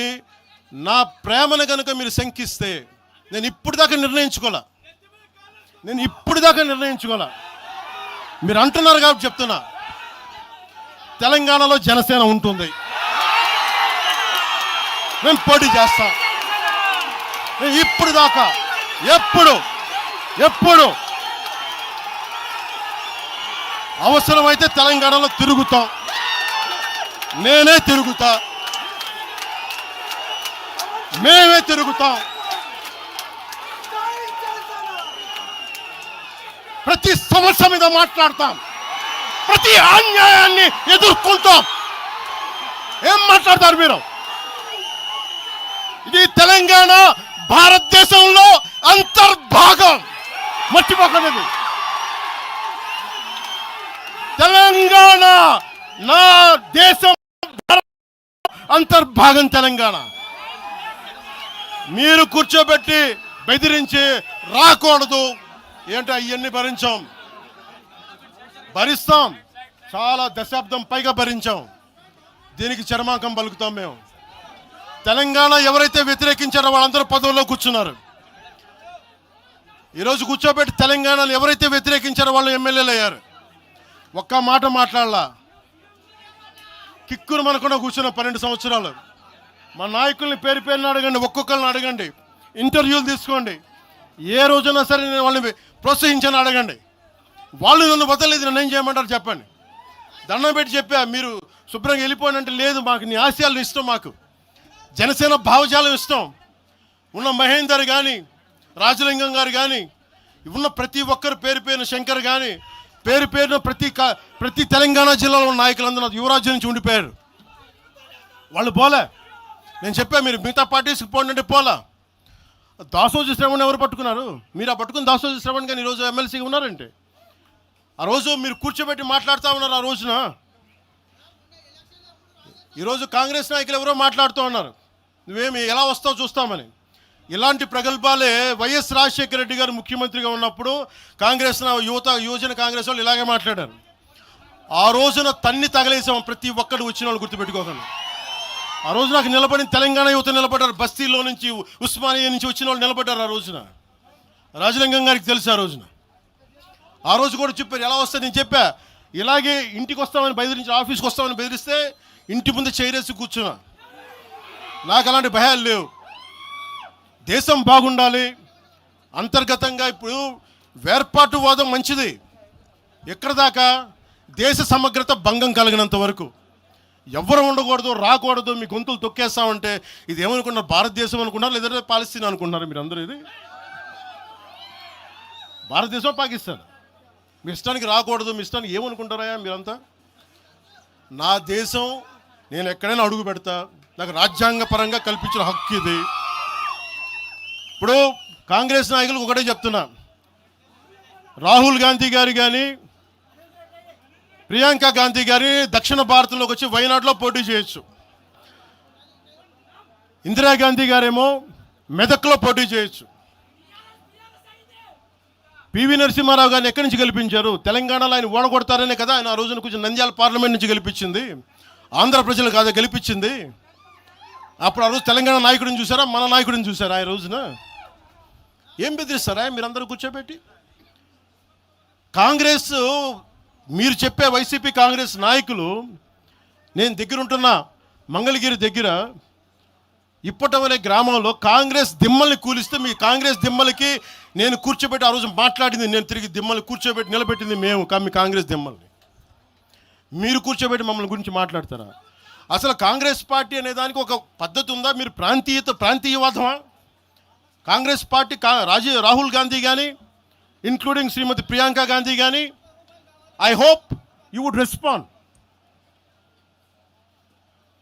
నా ప్రేమను కనుక మీరు శంకిస్తే నేను ఇప్పుడు దాకా నిర్ణయించుకోలే. మీరు అంటున్నారు కాబట్టి చెప్తున్నా, తెలంగాణలో జనసేన ఉంటుంది, మేము పోటీ చేస్తాం. నేను ఇప్పుడు దాకా ఎప్పుడు అవసరమైతే తెలంగాణలో తిరుగుతాం, నేనే తిరుగుతా, మేమే తిరుగుతాం. ప్రతి సమస్య మీద మాట్లాడతాం, ప్రతి అన్యాయాన్ని ఎదుర్కొంటాం. ఏం మాట్లాడతారు మీరు? ఇది తెలంగాణ భారతదేశంలో అంతర్భాగం, మర్చిపోకండి. తెలంగాణ నా దేశం అంతర్భాగం తెలంగాణ. మీరు కూర్చోబెట్టి బెదిరించి రాకూడదు ఏంటో అవన్నీ భరిస్తాం. చాలా దశాబ్దం పైగా భరించాం. దీనికి చర్మాంకం పలుకుతాం మేము. తెలంగాణ ఎవరైతే వ్యతిరేకించారో వాళ్ళందరూ పదవుల్లో కూర్చున్నారు. ఈరోజు కూర్చోబెట్టి తెలంగాణను ఎవరైతే వ్యతిరేకించారో వాళ్ళు ఎమ్మెల్యేలు అయ్యారు. ఒక్క మాట మాట్లాడలా, కిక్కురు మనకుండా కూర్చున్న 12 సంవత్సరాలు. మా నాయకుల్ని పేరుని అడగండి, ఒక్కొక్కరిని అడగండి, ఇంటర్వ్యూలు తీసుకోండి. ఏ రోజునా సరే నేను వాళ్ళని ప్రోత్సహించని అడగండి. వాళ్ళు నన్ను వదలలేదు, నన్ను ఏం చేయమంటారు చెప్పండి. దండం పెట్టి చెప్పా, మీరు శుభ్రంగా వెళ్ళిపోండి అంటే లేదు, మాకు నీ ఆశయాలు ఇష్టం, మాకు జనసేన భావజాలం ఇష్టం. ఉన్న మహేందర్ కానీ, రాజలింగం గారు కానీ, ఉన్న ప్రతి ఒక్కరు పేరున శంకర్ కానీ, పేరున ప్రతి తెలంగాణ జిల్లాలో ఉన్న నాయకులందరూ యువరాజ్యం నుంచి ఉండిపోయారు. వాళ్ళు పోలే. నేను చెప్పా, మీరు మిగతా పార్టీస్కి పోండి అంటే పోలా. దాసోజీ శ్రవణ్ ఎవరు పట్టుకున్నారు? మీరు ఆ పట్టుకుని దాసోజీ శ్రవణ్ కానీ ఈరోజు ఎమ్మెల్సీగా ఉన్నారంటే, ఆ రోజు మీరు కూర్చోబెట్టి మాట్లాడుతూ ఉన్నారు. ఆ రోజున ఈరోజు కాంగ్రెస్ నాయకులు ఎవరో మాట్లాడుతూ ఉన్నారు, నువ్వేమి ఎలా వస్తావు చూస్తామని. ఇలాంటి ప్రగల్భాలే వైఎస్ రాజశేఖర రెడ్డి గారు ముఖ్యమంత్రిగా ఉన్నప్పుడు కాంగ్రెస్ యువజన కాంగ్రెస్ వాళ్ళు ఇలాగే మాట్లాడారు. ఆ రోజున తన్ని తగలేసాం ప్రతి ఒక్కరు వచ్చిన వాళ్ళు, గుర్తుపెట్టుకోకండి. ఆ రోజు నాకు నిలబడిన తెలంగాణ యువత నిలబడ్డారు, బస్తీలో నుంచి ఉస్మానియా నుంచి వచ్చిన వాళ్ళు నిలబడ్డారు. ఆ రోజున రాజలింగం గారికి తెలుసు ఆ రోజు కూడా చెప్పారు ఎలా వస్తే నేను చెప్పా ఇలాగే ఇంటికి వస్తామని బెదిరించి ఆఫీస్కి వస్తామని బెదిరిస్తే ఇంటి ముందు చైరేసి కూర్చున్నా. నాకు అలాంటి భయాలు లేవు. దేశం బాగుండాలి. అంతర్గతంగా ఇప్పుడు వేర్పాటువాదం మంచిది. ఎక్కడ దాకా దేశ సమగ్రత భంగం కలిగినంత వరకు ఎవరు ఉండకూడదు, రాకూడదు, మీ గొంతులు తొక్కేస్తామంటే ఇది ఏమనుకున్నారు? భారతదేశం అనుకున్నారు లేదా పాలస్తీనా అనుకుంటున్నారు? మీరు అందరూ ఇది భారతదేశం పాకిస్తాన్. మీ ఇష్టానికి రాకూడదు, మీ ఇష్టానికి ఏమనుకుంటారా మీరంతా? నా దేశం, నేను ఎక్కడైనా అడుగు పెడతా. నాకు రాజ్యాంగ పరంగా కల్పించిన హక్కు ఇది. ఇప్పుడు కాంగ్రెస్ నాయకులకు ఒకటే చెప్తున్నా, రాహుల్ గాంధీ గారు కానీ ప్రియాంక గాంధీ గారి దక్షిణ భారతంలోకి వచ్చి వైనాడులో పోటీ చేయొచ్చు. ఇందిరాగాంధీ గారేమో మెదక్లో పోటీ చేయొచ్చు. పివి నరసింహారావు గారిని ఎక్కడి నుంచి గెలిపించారు? తెలంగాణలో ఆయన ఓడగొడతారనే కదా ఆయన ఆ రోజున కొంచెం నంద్యాల పార్లమెంట్ నుంచి గెలిపించింది. ఆంధ్ర ప్రజలు కాదా గెలిపించింది? అప్పుడు ఆ రోజు తెలంగాణ నాయకుడిని చూసారా, మన నాయకుడిని చూసారా? ఆ రోజున ఏం బెదిరిస్తారా మీరందరూ కూర్చోబెట్టి? కాంగ్రెస్, మీరు చెప్పే వైసీపీ కాంగ్రెస్ నాయకులు, నేను దగ్గరుంటున్న మంగళగిరి దగ్గర ఇప్పటవలే గ్రామంలో కాంగ్రెస్ దిమ్మల్ని కూలిస్తే మీ కాంగ్రెస్ దిమ్మలకి నేను కూర్చోబెట్టి ఆ రోజు మాట్లాడింది, నేను తిరిగి దిమ్మల్ని కూర్చోబెట్టి నిలబెట్టింది మేము, మీ కాంగ్రెస్ దిమ్మల్ని. మీరు కూర్చోబెట్టి మమ్మల్ని గురించి మాట్లాడతారా? అసలు కాంగ్రెస్ పార్టీ అనే దానికి ఒక పద్ధతి ఉందా? మీరు ప్రాంతీయవాదమా? కాంగ్రెస్ పార్టీ రాహుల్ గాంధీ కానీ ఇంక్లూడింగ్ శ్రీమతి ప్రియాంక గాంధీ కానీ, I hope you would respond.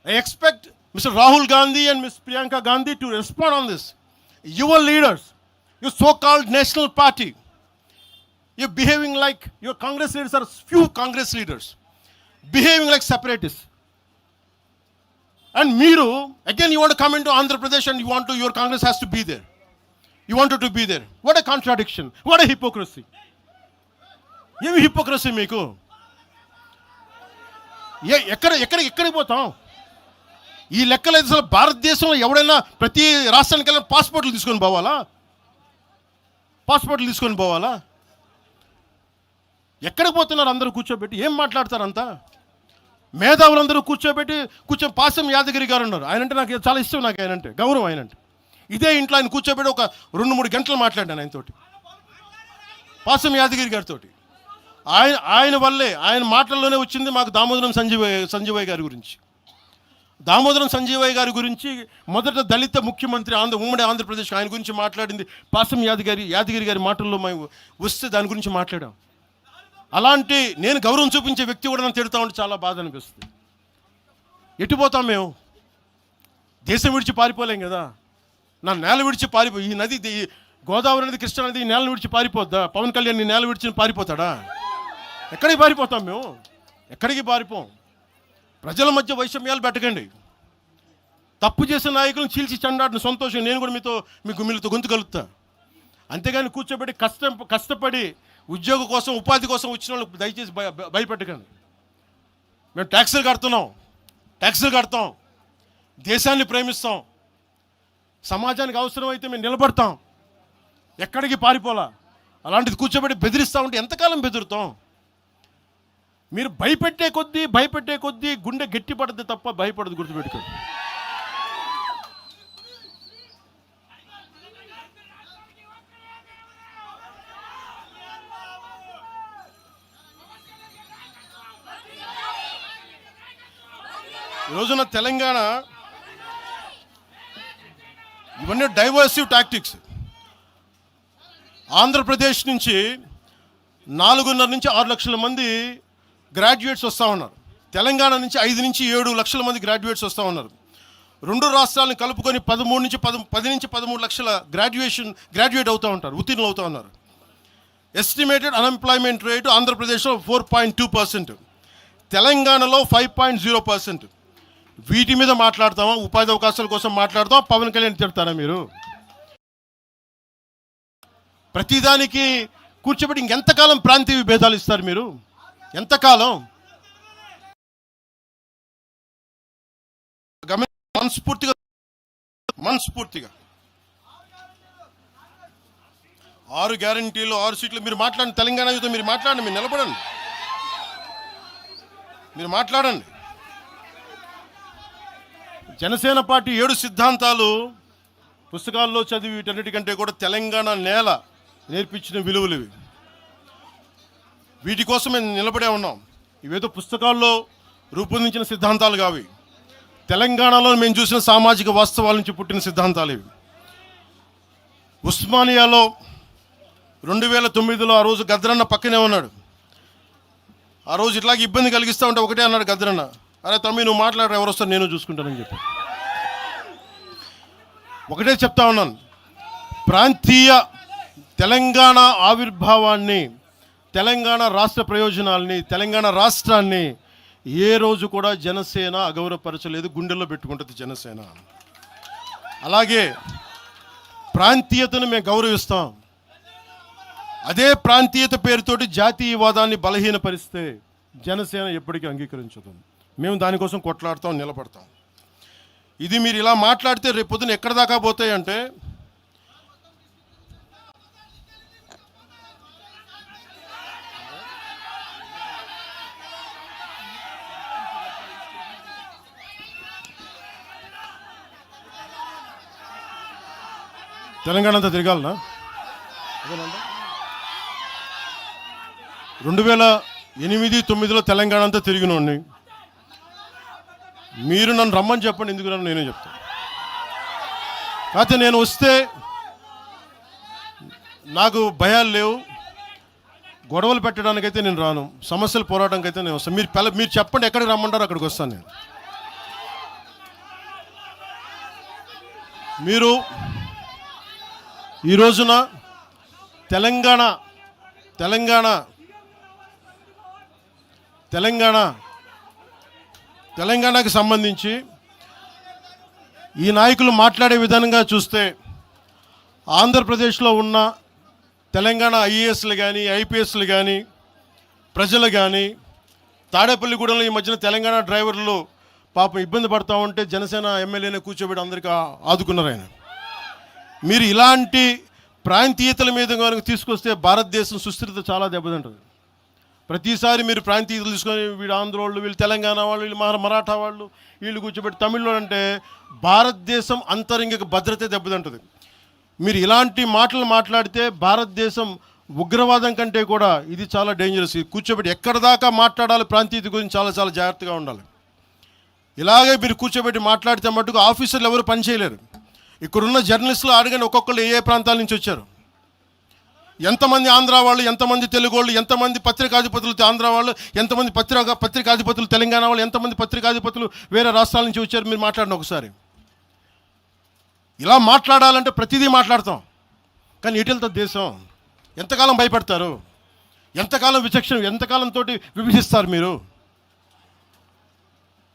I expect Mr. Rahul Gandhi and Ms. Priyanka Gandhi to respond on this. Your leaders, your so-called national party, you're behaving like, your Congress leaders are few Congress leaders, behaving like separatists. And Meeru, again you want to come into Andhra Pradesh and your Congress has to be there. You wanted to be there. What a contradiction. What a hypocrisy. ఏమి hypocrisy మీకు? ఎక్కడికి పోతాం? ఈ లెక్కలు అసలు భారతదేశంలో ఎవడైనా ప్రతి రాష్ట్రానికి వెళ్ళిన పాస్పోర్ట్లు తీసుకొని పోవాలా? ఎక్కడికి పోతున్నారు అందరూ కూర్చోబెట్టి? ఏం మాట్లాడతారు అంతా? మేధావులందరూ కూర్చొని పాసం యాదగిరి గారు ఉన్నారు. ఆయనంటే నాకు చాలా ఇష్టం, నాకు ఆయనంటే గౌరవం. ఆయనంటే ఇదే ఇంట్లో ఆయన కూర్చోబెట్టి ఒక 2-3 గంటలు మాట్లాడాను ఆయనతోటి, పాసం యాదగిరి గారితో. ఆయన వల్లే, ఆయన మాటల్లోనే వచ్చింది మాకు దామోదరం సంజీవయ్య గారి గురించి. దామోదరం సంజీవయ్య గారి గురించి మొదట దళిత ముఖ్యమంత్రి ఉమ్మడి ఆంధ్రప్రదేశ్, ఆయన గురించి మాట్లాడింది పాసం యాదగిరి గారి మాటల్లో మేము వస్తే దాని గురించి మాట్లాడాం. అలాంటి నేను గౌరవం చూపించే వ్యక్తి కూడా నన్ను తిడతా ఉంటే చాలా బాధ అనిపిస్తుంది. ఎటుపోతాం మేము? దేశం విడిచి పారిపోలేం కదా. నా నేల విడిచి ఈ నది, గోదావరి నది, కృష్ణా నది ఈ నేలను విడిచి పారిపోద్దా? పవన్ కళ్యాణ్ ఈ నేల విడిచి పారిపోతాడా? ఎక్కడికి పారిపోతాం మేము? ఎక్కడికి పారిపోం. ప్రజల మధ్య వైషమ్యాలు పెట్టకండి. తప్పు చేసిన నాయకులను చీల్చి చెండాడిన సంతోషం నేను కూడా మీతో గొంతు కలుగుతా. అంతేగాని కూర్చోబెట్టి కష్టపడి ఉద్యోగం కోసం, ఉపాధి కోసం వచ్చిన వాళ్ళకి దయచేసి భయపెట్టకండి. మేము ట్యాక్సులు కడతాం, దేశాన్ని ప్రేమిస్తాం, సమాజానికి అవసరమైతే మేము నిలబడతాం. ఎక్కడికి పారిపోలా. అలాంటిది కూర్చోబెట్టి బెదిరిస్తూ ఉంటే ఎంతకాలం బెదురుతాం? మీరు భయపెట్టే కొద్దీ గుండె గట్టి పడద్దు తప్ప భయపడదు, గుర్తుపెట్టుకోండి. ఈ రోజున తెలంగాణ ఇవన్నీ డైవర్సివ్ టాక్టిక్స్. ఆంధ్రప్రదేశ్ నుంచి 4.5 నుంచి 6 లక్షల మంది గ్రాడ్యుయేట్స్ వస్తూ ఉన్నారు. తెలంగాణ నుంచి 5 నుంచి 7 లక్షల మంది గ్రాడ్యుయేట్స్ వస్తూ ఉన్నారు. 2 రాష్ట్రాలను కలుపుకొని 10 నుంచి 13 లక్షల గ్రాడ్యుయేట్ అవుతూ ఉంటారు, ఉత్తీర్ణులు అవుతూ ఉన్నారు. ఎస్టిమేటెడ్ అన్ఎంప్లాయ్మెంట్ రేటు ఆంధ్రప్రదేశ్లో 4.2%, తెలంగాణలో 5.0%. వీటి మీద మాట్లాడతామా? ఉపాధి అవకాశాల కోసం మాట్లాడతామా? పవన్ కళ్యాణ్ తిడతారా మీరు? ప్రతిదానికి కూర్చోబెట్టి ఇంకెంతకాలం ప్రాంతీయ భేదాలు ఇస్తారు మీరు? ఎంతకాలం? మనస్ఫూర్తిగా 6 గ్యారంటీలు 6 సీట్లు మీరు మాట్లాడండి. తెలంగాణ యుద్ధం మీరు మాట్లాడండి, మీరు నిలబడండి, మీరు మాట్లాడండి. జనసేన పార్టీ 7 సిద్ధాంతాలు పుస్తకాల్లో చదివి వీటన్నిటికంటే కూడా తెలంగాణ నేల నేర్పించిన విలువలు ఇవి. వీటి కోసం మేము నిలబడే ఉన్నాం. ఇవేదో పుస్తకాల్లో రూపొందించిన సిద్ధాంతాలు కావి. తెలంగాణలో మేము చూసిన సామాజిక వాస్తవాల నుంచి పుట్టిన సిద్ధాంతాలు ఇవి. ఉస్మానియాలో 2009లో ఆ రోజు గద్దరన్న పక్కనే ఉన్నాడు. ఆ రోజు ఇట్లాగే ఇబ్బంది కలిగిస్తూ ఉంటే ఒకటే అన్నాడు గద్దరన్న, అరే తమ్మి నువ్వు మాట్లాడరు, ఎవరు వస్తారు నేను చూసుకుంటానని చెప్పి. ఒకటే చెప్తా ఉన్నాను, ప్రాంతీయ తెలంగాణ ఆవిర్భావాన్ని, తెలంగాణ రాష్ట్ర ప్రయోజనాల్ని, తెలంగాణ రాష్ట్రాన్ని ఏ రోజు కూడా జనసేన అగౌరవపరచలేదు. గుండెల్లో పెట్టుకుంటుంది జనసేన. అలాగే ప్రాంతీయతను మేము గౌరవిస్తాం. అదే ప్రాంతీయత పేరుతోటి జాతీయవాదాన్ని బలహీనపరిస్తే జనసేన ఎప్పటికీ అంగీకరించదు. మేము దానికోసం కొట్లాడతాం, నిలబడతాం. ఇది మీరు ఇలా మాట్లాడితే రేపు పొద్దున ఎక్కడ దాకా పోతాయంటే, తెలంగాణ అంతా తిరగాలనా? 2008-9లో తెలంగాణ అంతా తిరిగినోడిని. మీరు నన్ను రమ్మని చెప్పండి, ఎందుకు నన్ను నేనే చెప్తాను. కాకపోతే నేను వస్తే నాకు భయాలు లేవు, గొడవలు పెట్టడానికైతే నేను రాను, సమస్యలు పోరాటానికి అయితే నేను వస్తాను. మీరు చెప్పండి ఎక్కడికి రమ్మంటారో అక్కడికి వస్తాను నేను. మీరు ఈ రోజున తెలంగాణకి సంబంధించి ఈ నాయకులు మాట్లాడే విధానంగా చూస్తే ఆంధ్రప్రదేశ్లో ఉన్న తెలంగాణ ఐఏఎస్లు కానీ ఐపీఎస్లు కానీ ప్రజలు కానీ తాడేపల్లిగూడెంలో ఈ మధ్యన తెలంగాణ డ్రైవర్లు పాపం ఇబ్బంది పడతా ఉంటే జనసేన ఎమ్మెల్యేనే కూర్చోబెట్టి అందరికీ ఆదుకున్నారు ఆయన. మీరు ఇలాంటి ప్రాంతీయతల మీద కనుక తీసుకొస్తే భారతదేశం సుస్థిరత చాలా దెబ్బతింటుంది. ప్రతిసారి మీరు ప్రాంతీయతలు తీసుకొని వీళ్ళు ఆంధ్ర వాళ్ళు, వీళ్ళు తెలంగాణ వాళ్ళు, వీళ్ళు మరాఠా వాళ్ళు, వీళ్ళు కూర్చోబెట్టి తమిళలో అంటే భారతదేశం అంతరంగిక భద్రత దెబ్బతింటుంది. మీరు ఇలాంటి మాటలు మాట్లాడితే భారతదేశం ఉగ్రవాదం కంటే కూడా ఇది చాలా డేంజరస్. కూర్చోబెట్టి ఎక్కడ దాకా మాట్లాడాలి, ప్రాంతీయత గురించి చాలా చాలా జాగ్రత్తగా ఉండాలి. ఇలాగే మీరు కూర్చోబెట్టి మాట్లాడితే మటుకు ఆఫీసర్లు ఎవరు పనిచేయలేరు. ఇక్కడున్న జర్నలిస్టులు అడగండి, ఒక్కొక్కరు ఏ ప్రాంతాల నుంచి వచ్చారు, ఎంతమంది ఆంధ్ర వాళ్ళు, ఎంతమంది తెలుగు వాళ్ళు, ఎంతమంది పత్రికాధిపతులు ఆంధ్ర వాళ్ళు, ఎంతమంది పత్రికాధిపతులు తెలంగాణ వాళ్ళు, ఎంతమంది పత్రికాధిపతులు వేరే రాష్ట్రాల నుంచి వచ్చారు. మీరు మాట్లాడిన ఒకసారి. ఇలా మాట్లాడాలంటే ప్రతిదీ మాట్లాడతాం, కానీ ఎటులతో దేశం? ఎంతకాలం భయపడతారు? ఎంతకాలం విచక్షణ, ఎంతకాలంతో విభజిస్తారు మీరు?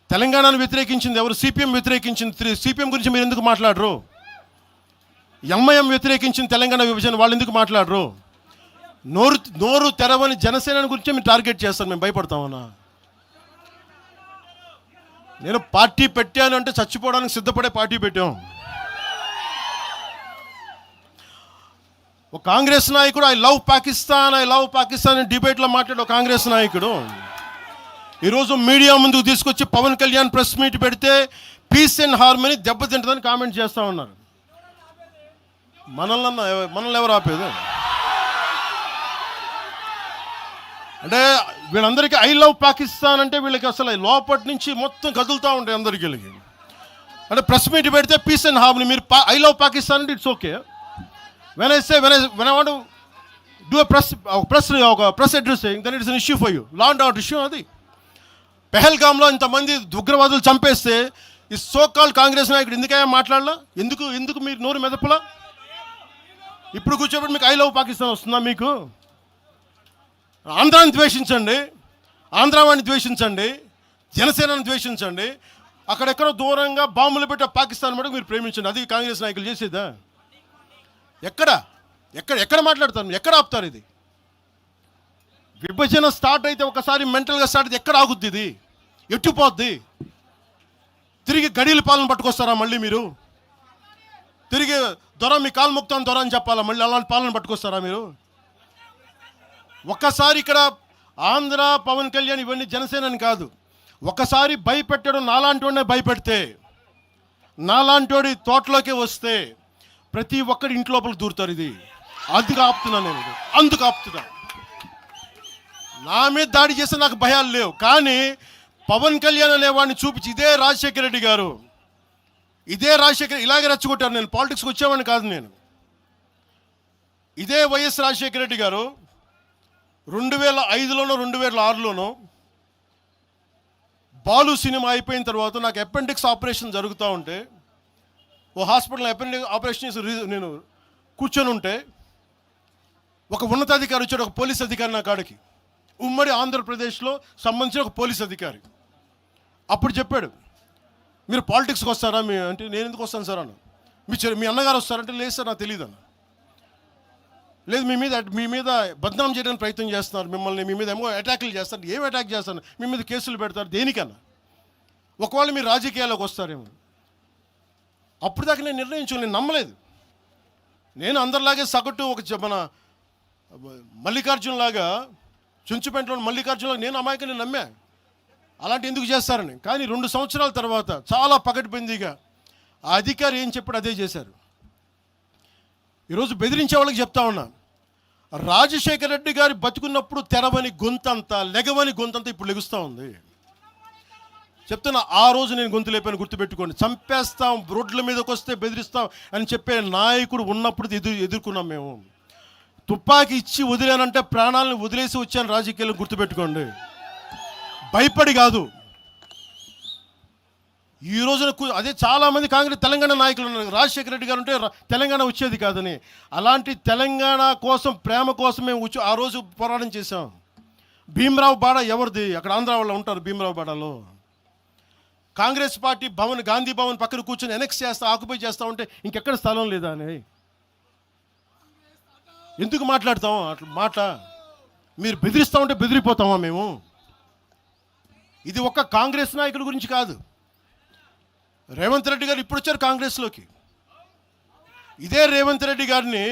తెలంగాణను వ్యతిరేకించింది ఎవరు? సిపిఎం వ్యతిరేకించింది. సిపిఎం గురించి మీరు ఎందుకు మాట్లాడరు? ఎంఐఎం వ్యతిరేకించింది తెలంగాణ విభజన, వాళ్ళు ఎందుకు మాట్లాడరు? నోరు తెరవని జనసేన గురించి మీరు టార్గెట్ చేస్తారు. మేము భయపడతామన్నా? నేను పార్టీ పెట్టాను అంటే చచ్చిపోవడానికి సిద్ధపడే పార్టీ పెట్టాం. ఒక కాంగ్రెస్ నాయకుడు ఐ లవ్ పాకిస్తాన్ డిబేట్లో మాట్లాడే ఒక కాంగ్రెస్ నాయకుడు ఈరోజు మీడియా ముందుకు తీసుకొచ్చి పవన్ కళ్యాణ్ ప్రెస్ మీట్ పెడితే పీస్ అండ్ హార్మనీ దెబ్బతింటుందని కామెంట్ చేస్తూ ఉన్నారు. మనల్ని ఎవరు ఆపేది? అంటే వీళ్ళందరికీ ఐ లవ్ పాకిస్తాన్ అంటే వీళ్ళకి అసలు లోపటి నుంచి మొత్తం కదులుతూ ఉంటాయి అందరికీ. అంటే ప్రెస్ మీట్ పెడితే పీస్ అండ్ హార్మనీ, మీరు ఐ లవ్ పాకిస్తాన్ అంటే it's okay. When I want do press addressing, then it's an issue for you, law and order issue. అది పెహల్గామ్లో ఇంతమంది ఉగ్రవాదులు చంపేస్తే ఈ సోకాల్ కాంగ్రెస్ నాయకుడు ఎందుకయ్యా మాట్లాడలా? ఎందుకు మీరు నోరు మెదపలా? ఇప్పుడు కూర్చోబెట్టి మీకు ఐ లవ్ పాకిస్తాన్ వస్తుందా? మీకు ఆంధ్రాని ద్వేషించండి, ఆంధ్రావాణి ద్వేషించండి, జనసేనని ద్వేషించండి, అక్కడెక్కడో దూరంగా బాంబులు పెట్టే పాకిస్తాన్ మటుకు మీరు ప్రేమించండి. అది కాంగ్రెస్ నాయకులు చేసేదా? ఎక్కడ మాట్లాడతారు? ఎక్కడ ఆపుతారు? ఇది విభజన స్టార్ట్ అయితే ఒకసారి మెంటల్గా స్టార్ట్ అయితే ఎక్కడ ఆగుద్ది? ఇది ఎట్టుపోద్ది? తిరిగి గడీల పాలన పట్టుకొస్తారా మళ్ళీ మీరు? తిరిగి దొర మీ కాలు మొక్తాను దొర అని చెప్పాలా? మళ్ళీ అలాంటి పాలన పట్టుకొస్తారా మీరు? ఒక్కసారి ఇక్కడ ఆంధ్ర పవన్ కళ్యాణ్ ఇవన్నీ జనసేనని కాదు, ఒకసారి భయపెట్టడం నాలాంటి భయపెడితే, నాలాంటి తోటలోకి వస్తే ప్రతి ఒక్కరి ఇంటి లోపలికి దూరుతారు. ఇది అందుకు ఆపుతున్నా నేను, అందుకు ఆపుతున్నా. నా మీద దాడి చేస్తే నాకు భయాలు లేవు, కానీ పవన్ కళ్యాణ్ అనేవాడిని చూపించి ఇదే రాజశేఖర రెడ్డి గారు, ఇలాగే రెచ్చగొట్టారు. నేను పాలిటిక్స్కి వచ్చేవాడిని కాదు. నేను ఇదే వైఎస్ రాజశేఖర రెడ్డి గారు 2005లోనో 2006లోనో బాలు సినిమా అయిపోయిన తర్వాత నాకు అపెండిక్స్ ఆపరేషన్ జరుగుతూ ఉంటే ఓ హాస్పిటల్ అపెండిక్స్ ఆపరేషన్ నేను కూర్చొని ఉంటే ఒక ఉన్నతాధికారి వచ్చాడు, ఒక పోలీస్ అధికారి నా కాడికి, ఉమ్మడి ఆంధ్రప్రదేశ్లో సంబంధించిన ఒక పోలీస్ అధికారి. అప్పుడు చెప్పాడు, మీరు పాలిటిక్స్కి వస్తారా? అంటే నేను ఎందుకు వస్తాను సార్ అన్న. మీ అన్నగారు వస్తారంటే లేదు సార్ నాకు తెలియదు అన్న. లేదు మీ మీద బద్నాం చేయడానికి ప్రయత్నం చేస్తున్నారు, మిమ్మల్ని మీ మీద ఏమో అటాక్లు చేస్తారు. ఏం అటాక్ చేస్తారు? మీ మీద కేసులు పెడతారు, దేనికన్నా? ఒకవేళ మీరు రాజకీయాల్లోకి వస్తారేమో. అప్పుడు దాకా నేను నేను నమ్మలేదు. నేను అందరిలాగే సగటు మన మల్లికార్జునలాగా, చుంచుపెంటలో మల్లికార్జునలాగా నేను అమాయకుని నమ్మా అలాంటి ఎందుకు చేస్తారని. కానీ 2 సంవత్సరాల తర్వాత చాలా పకడ్బందీగా ఆ అధికారి ఏం చెప్పాడు అదే చేశారు. ఈరోజు బెదిరించే వాళ్ళకి చెప్తా ఉన్నా, రాజశేఖర రెడ్డి గారి బతుకున్నప్పుడు తెరవని గొంతంతా, లెగవని గొంతంతా ఇప్పుడు లెగుస్తూ ఉంది. చెప్తున్నా, ఆ రోజు నేను గొంతు లేపాను, గుర్తుపెట్టుకోండి. చంపేస్తాం, రోడ్ల మీదకి వస్తే బెదిరిస్తాం అని చెప్పే నాయకుడు ఉన్నప్పుడు ఎదుర్కొన్నాం మేము. తుపాకీ ఇచ్చి వదిలేనంటే ప్రాణాలను వదిలేసి వచ్చాను రాజకీయాలు, గుర్తుపెట్టుకోండి. భయపడి కాదు. ఈ రోజున అదే చాలామంది కాంగ్రెస్ తెలంగాణ నాయకులు ఉన్నారు, రాజశేఖర రెడ్డి గారు ఉంటే తెలంగాణ వచ్చేది కాదని. అలాంటి తెలంగాణ కోసం, ప్రేమ కోసం మేము ఆ రోజు పోరాటం చేశాం. భీమరావు బాడ ఎవరిది? అక్కడ ఆంధ్ర వాళ్ళు ఉంటారు భీమరావు బాడలో. కాంగ్రెస్ పార్టీ భవన్, గాంధీ భవన్ పక్కన కూర్చొని ఎనెక్స్ చేస్తా, ఆక్యుపై చేస్తూ ఉంటే ఇంకెక్కడ స్థలం లేదా అని ఎందుకు మాట్లాడతాం అట్లా మీరు బెదిరిస్తూ ఉంటే బెదిరిపోతామా మేము? ఇది ఒక్క కాంగ్రెస్ నాయకుల గురించి కాదు. రేవంత్ రెడ్డి గారు ఇప్పుడు వచ్చారు కాంగ్రెస్లోకి. ఇదే రేవంత్ రెడ్డి గారిని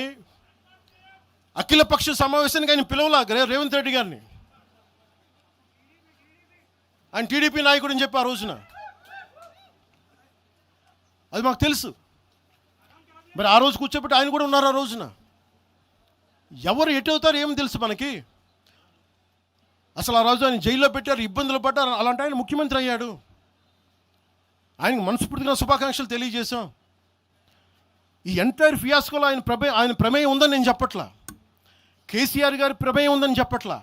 అఖిలపక్ష సమావేశానికి ఆయన పిలవలా. రేవంత్ రెడ్డి గారిని ఆయన టీడీపీ నాయకుడు అని చెప్పి ఆ రోజున, అది మాకు తెలుసు. మరి ఆ రోజు కూర్చోబెట్టి ఆయన కూడా ఉన్నారు ఆ రోజున. ఎవరు ఎటు అవుతారు ఏమి తెలుసు మనకి? అసలు ఆ రోజు ఆయన జైల్లో పెట్టారు, ఇబ్బందులు పడ్డారు. అలాంటి ఆయన ముఖ్యమంత్రి అయ్యాడు. ఆయనకు మనస్ఫూర్తిగా శుభాకాంక్షలు తెలియజేశాం. ఈ ఎంటైర్ ఫియాస్కోలో ఆయన ప్రమేయం ఉందని నేను చెప్పట్లా, కేసీఆర్ గారి ప్రమేయం ఉందని చెప్పట్లా.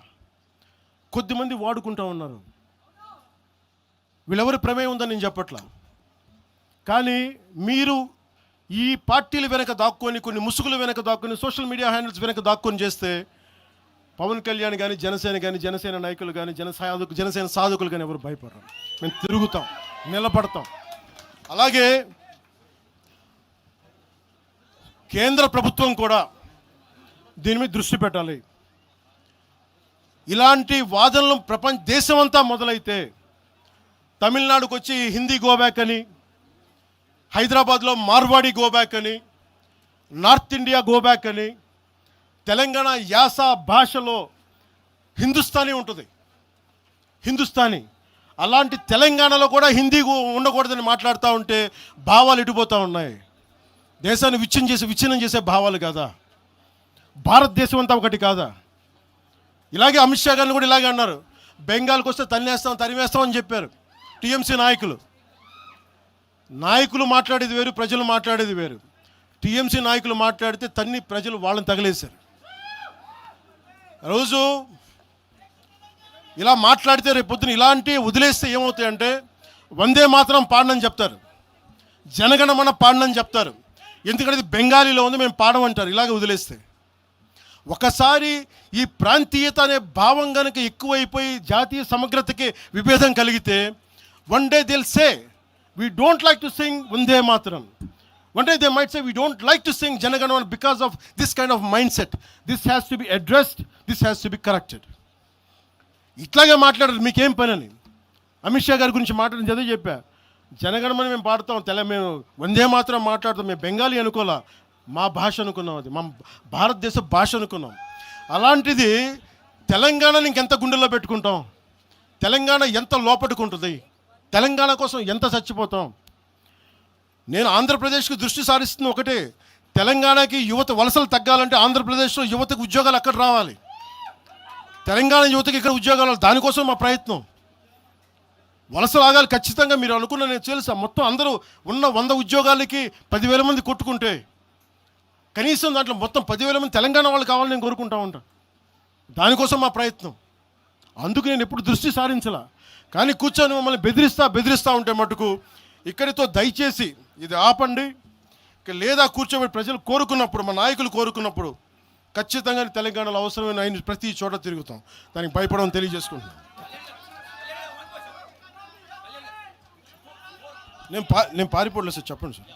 కొద్దిమంది వాడుకుంటూ ఉన్నారు, వీళ్ళెవరి ప్రమేయం ఉందని నేను చెప్పట్లా. కానీ మీరు ఈ పార్టీల వెనక దాక్కొని, కొన్ని ముసుగుల వెనక దాక్కొని, సోషల్ మీడియా హ్యాండిల్స్ వెనక దాక్కొని చేస్తే పవన్ కళ్యాణ్ కానీ, జనసేన నాయకులు కానీ, జనసేన సాధకులు కానీ ఎవరు భయపడరు. మేము తిరుగుతాం, నిలబడతాం. అలాగే కేంద్ర ప్రభుత్వం కూడా దీని మీద దృష్టి పెట్టాలి. ఇలాంటి వాదనలు దేశమంతా మొదలైతే, తమిళనాడుకు వచ్చి హిందీ గోబ్యాక్ అని, హైదరాబాద్లో మార్వాడి గోబ్యాక్ అని, నార్త్ ఇండియా గోబ్యాక్ అని, తెలంగాణ యాస భాషలో హిందుస్థానీ ఉంటుంది, హిందుస్థానీ. అలాంటి తెలంగాణలో కూడా హిందీ ఉండకూడదని మాట్లాడుతూ ఉంటే భావాలు ఎటుపోతూ ఉన్నాయి. దేశాన్ని విచ్ఛిన్నం చేసే భావాలు కాదా? భారతదేశం అంతా ఒకటి కాదా? ఇలాగే అమిత్ షా గారిని కూడా ఇలాగే అన్నారు, బెంగాల్కి వస్తే తరిమేస్తాం అని చెప్పారు టీఎంసీ నాయకులు మాట్లాడేది వేరు, ప్రజలు మాట్లాడేది వేరు. టీఎంసీ నాయకులు మాట్లాడితే ప్రజలు వాళ్ళని తగిలేశారు. రోజు ఇలా మాట్లాడితే రేపు పొద్దున ఇలాంటి వదిలేస్తే ఏమవుతాయంటే, వందే మాత్రం పాడనని చెప్తారు, జనగణమన పాడనని చెప్తారు. ఎందుకంటే ఇది బెంగాలీలో ఉంది, మేము పాడమంటారు. ఇలాగ వదిలేస్తే ఒకసారి ఈ ప్రాంతీయత అనే భావం కనుక ఎక్కువైపోయి జాతీయ సమగ్రతకి విభేదం కలిగితే, వన్ డే దిల్ సే we don't like to sing Vande Mataram. One day they might say we don't like to sing Janaganamana because of this kind of mindset. This has to be addressed, this has to be corrected. ఇట్లాగే మాట్లాడారు, మీకేం పని అని. అమిత్ షా గారి గురించి మాట్లాడిన చదివి చెప్పా, జనగణమని మేము పాడతాం, మేము వందే మాత్రం మాట్లాడతాం, మేము బెంగాలీ అనుకోలే, మా భాష అనుకున్నాం, అది మా భారతదేశ భాష అనుకున్నాం. అలాంటిది తెలంగాణని ఇంకెంత గుండెల్లో పెట్టుకుంటాం, తెలంగాణ ఎంత లోపట్టుకుంటుంది, తెలంగాణ కోసం ఎంత చచ్చిపోతాం. నేను ఆంధ్రప్రదేశ్కి దృష్టి సారిస్తున్న ఒకటే, తెలంగాణకి యువత వలసలు తగ్గాలంటే ఆంధ్రప్రదేశ్లో యువతకు ఉద్యోగాలు అక్కడ రావాలి, తెలంగాణ యువతకి ఇక్కడ ఉద్యోగాలు, దానికోసం మా ప్రయత్నం. వలసలు ఆగాలి ఖచ్చితంగా. మీరు అనుకున్న నేను తెలుసా, మొత్తం అందరూ ఉన్న 100 ఉద్యోగాలకి 10,000 మంది కొట్టుకుంటే కనీసం దాంట్లో మొత్తం 10,000 మంది తెలంగాణ వాళ్ళు కావాలని నేను కోరుకుంటా ఉంటాను. దానికోసం మా ప్రయత్నం. అందుకు నేను ఎప్పుడు దృష్టి సారించలా. కానీ కూర్చొని మమ్మల్ని బెదిరిస్తూ ఉంటే మటుకు ఇక్కడితో దయచేసి ఇది ఆపండి. లేదా కూర్చోబెట్టి ప్రజలు కోరుకున్నప్పుడు, మా నాయకులు కోరుకున్నప్పుడు ఖచ్చితంగా తెలంగాణలో అవసరమైన ఆయన ప్రతి చోట తిరుగుతాం. దానికి భయపడడం తెలియజేసుకుంటున్నాను. నేను పారిపోలేదు సార్, చెప్పండి సార్.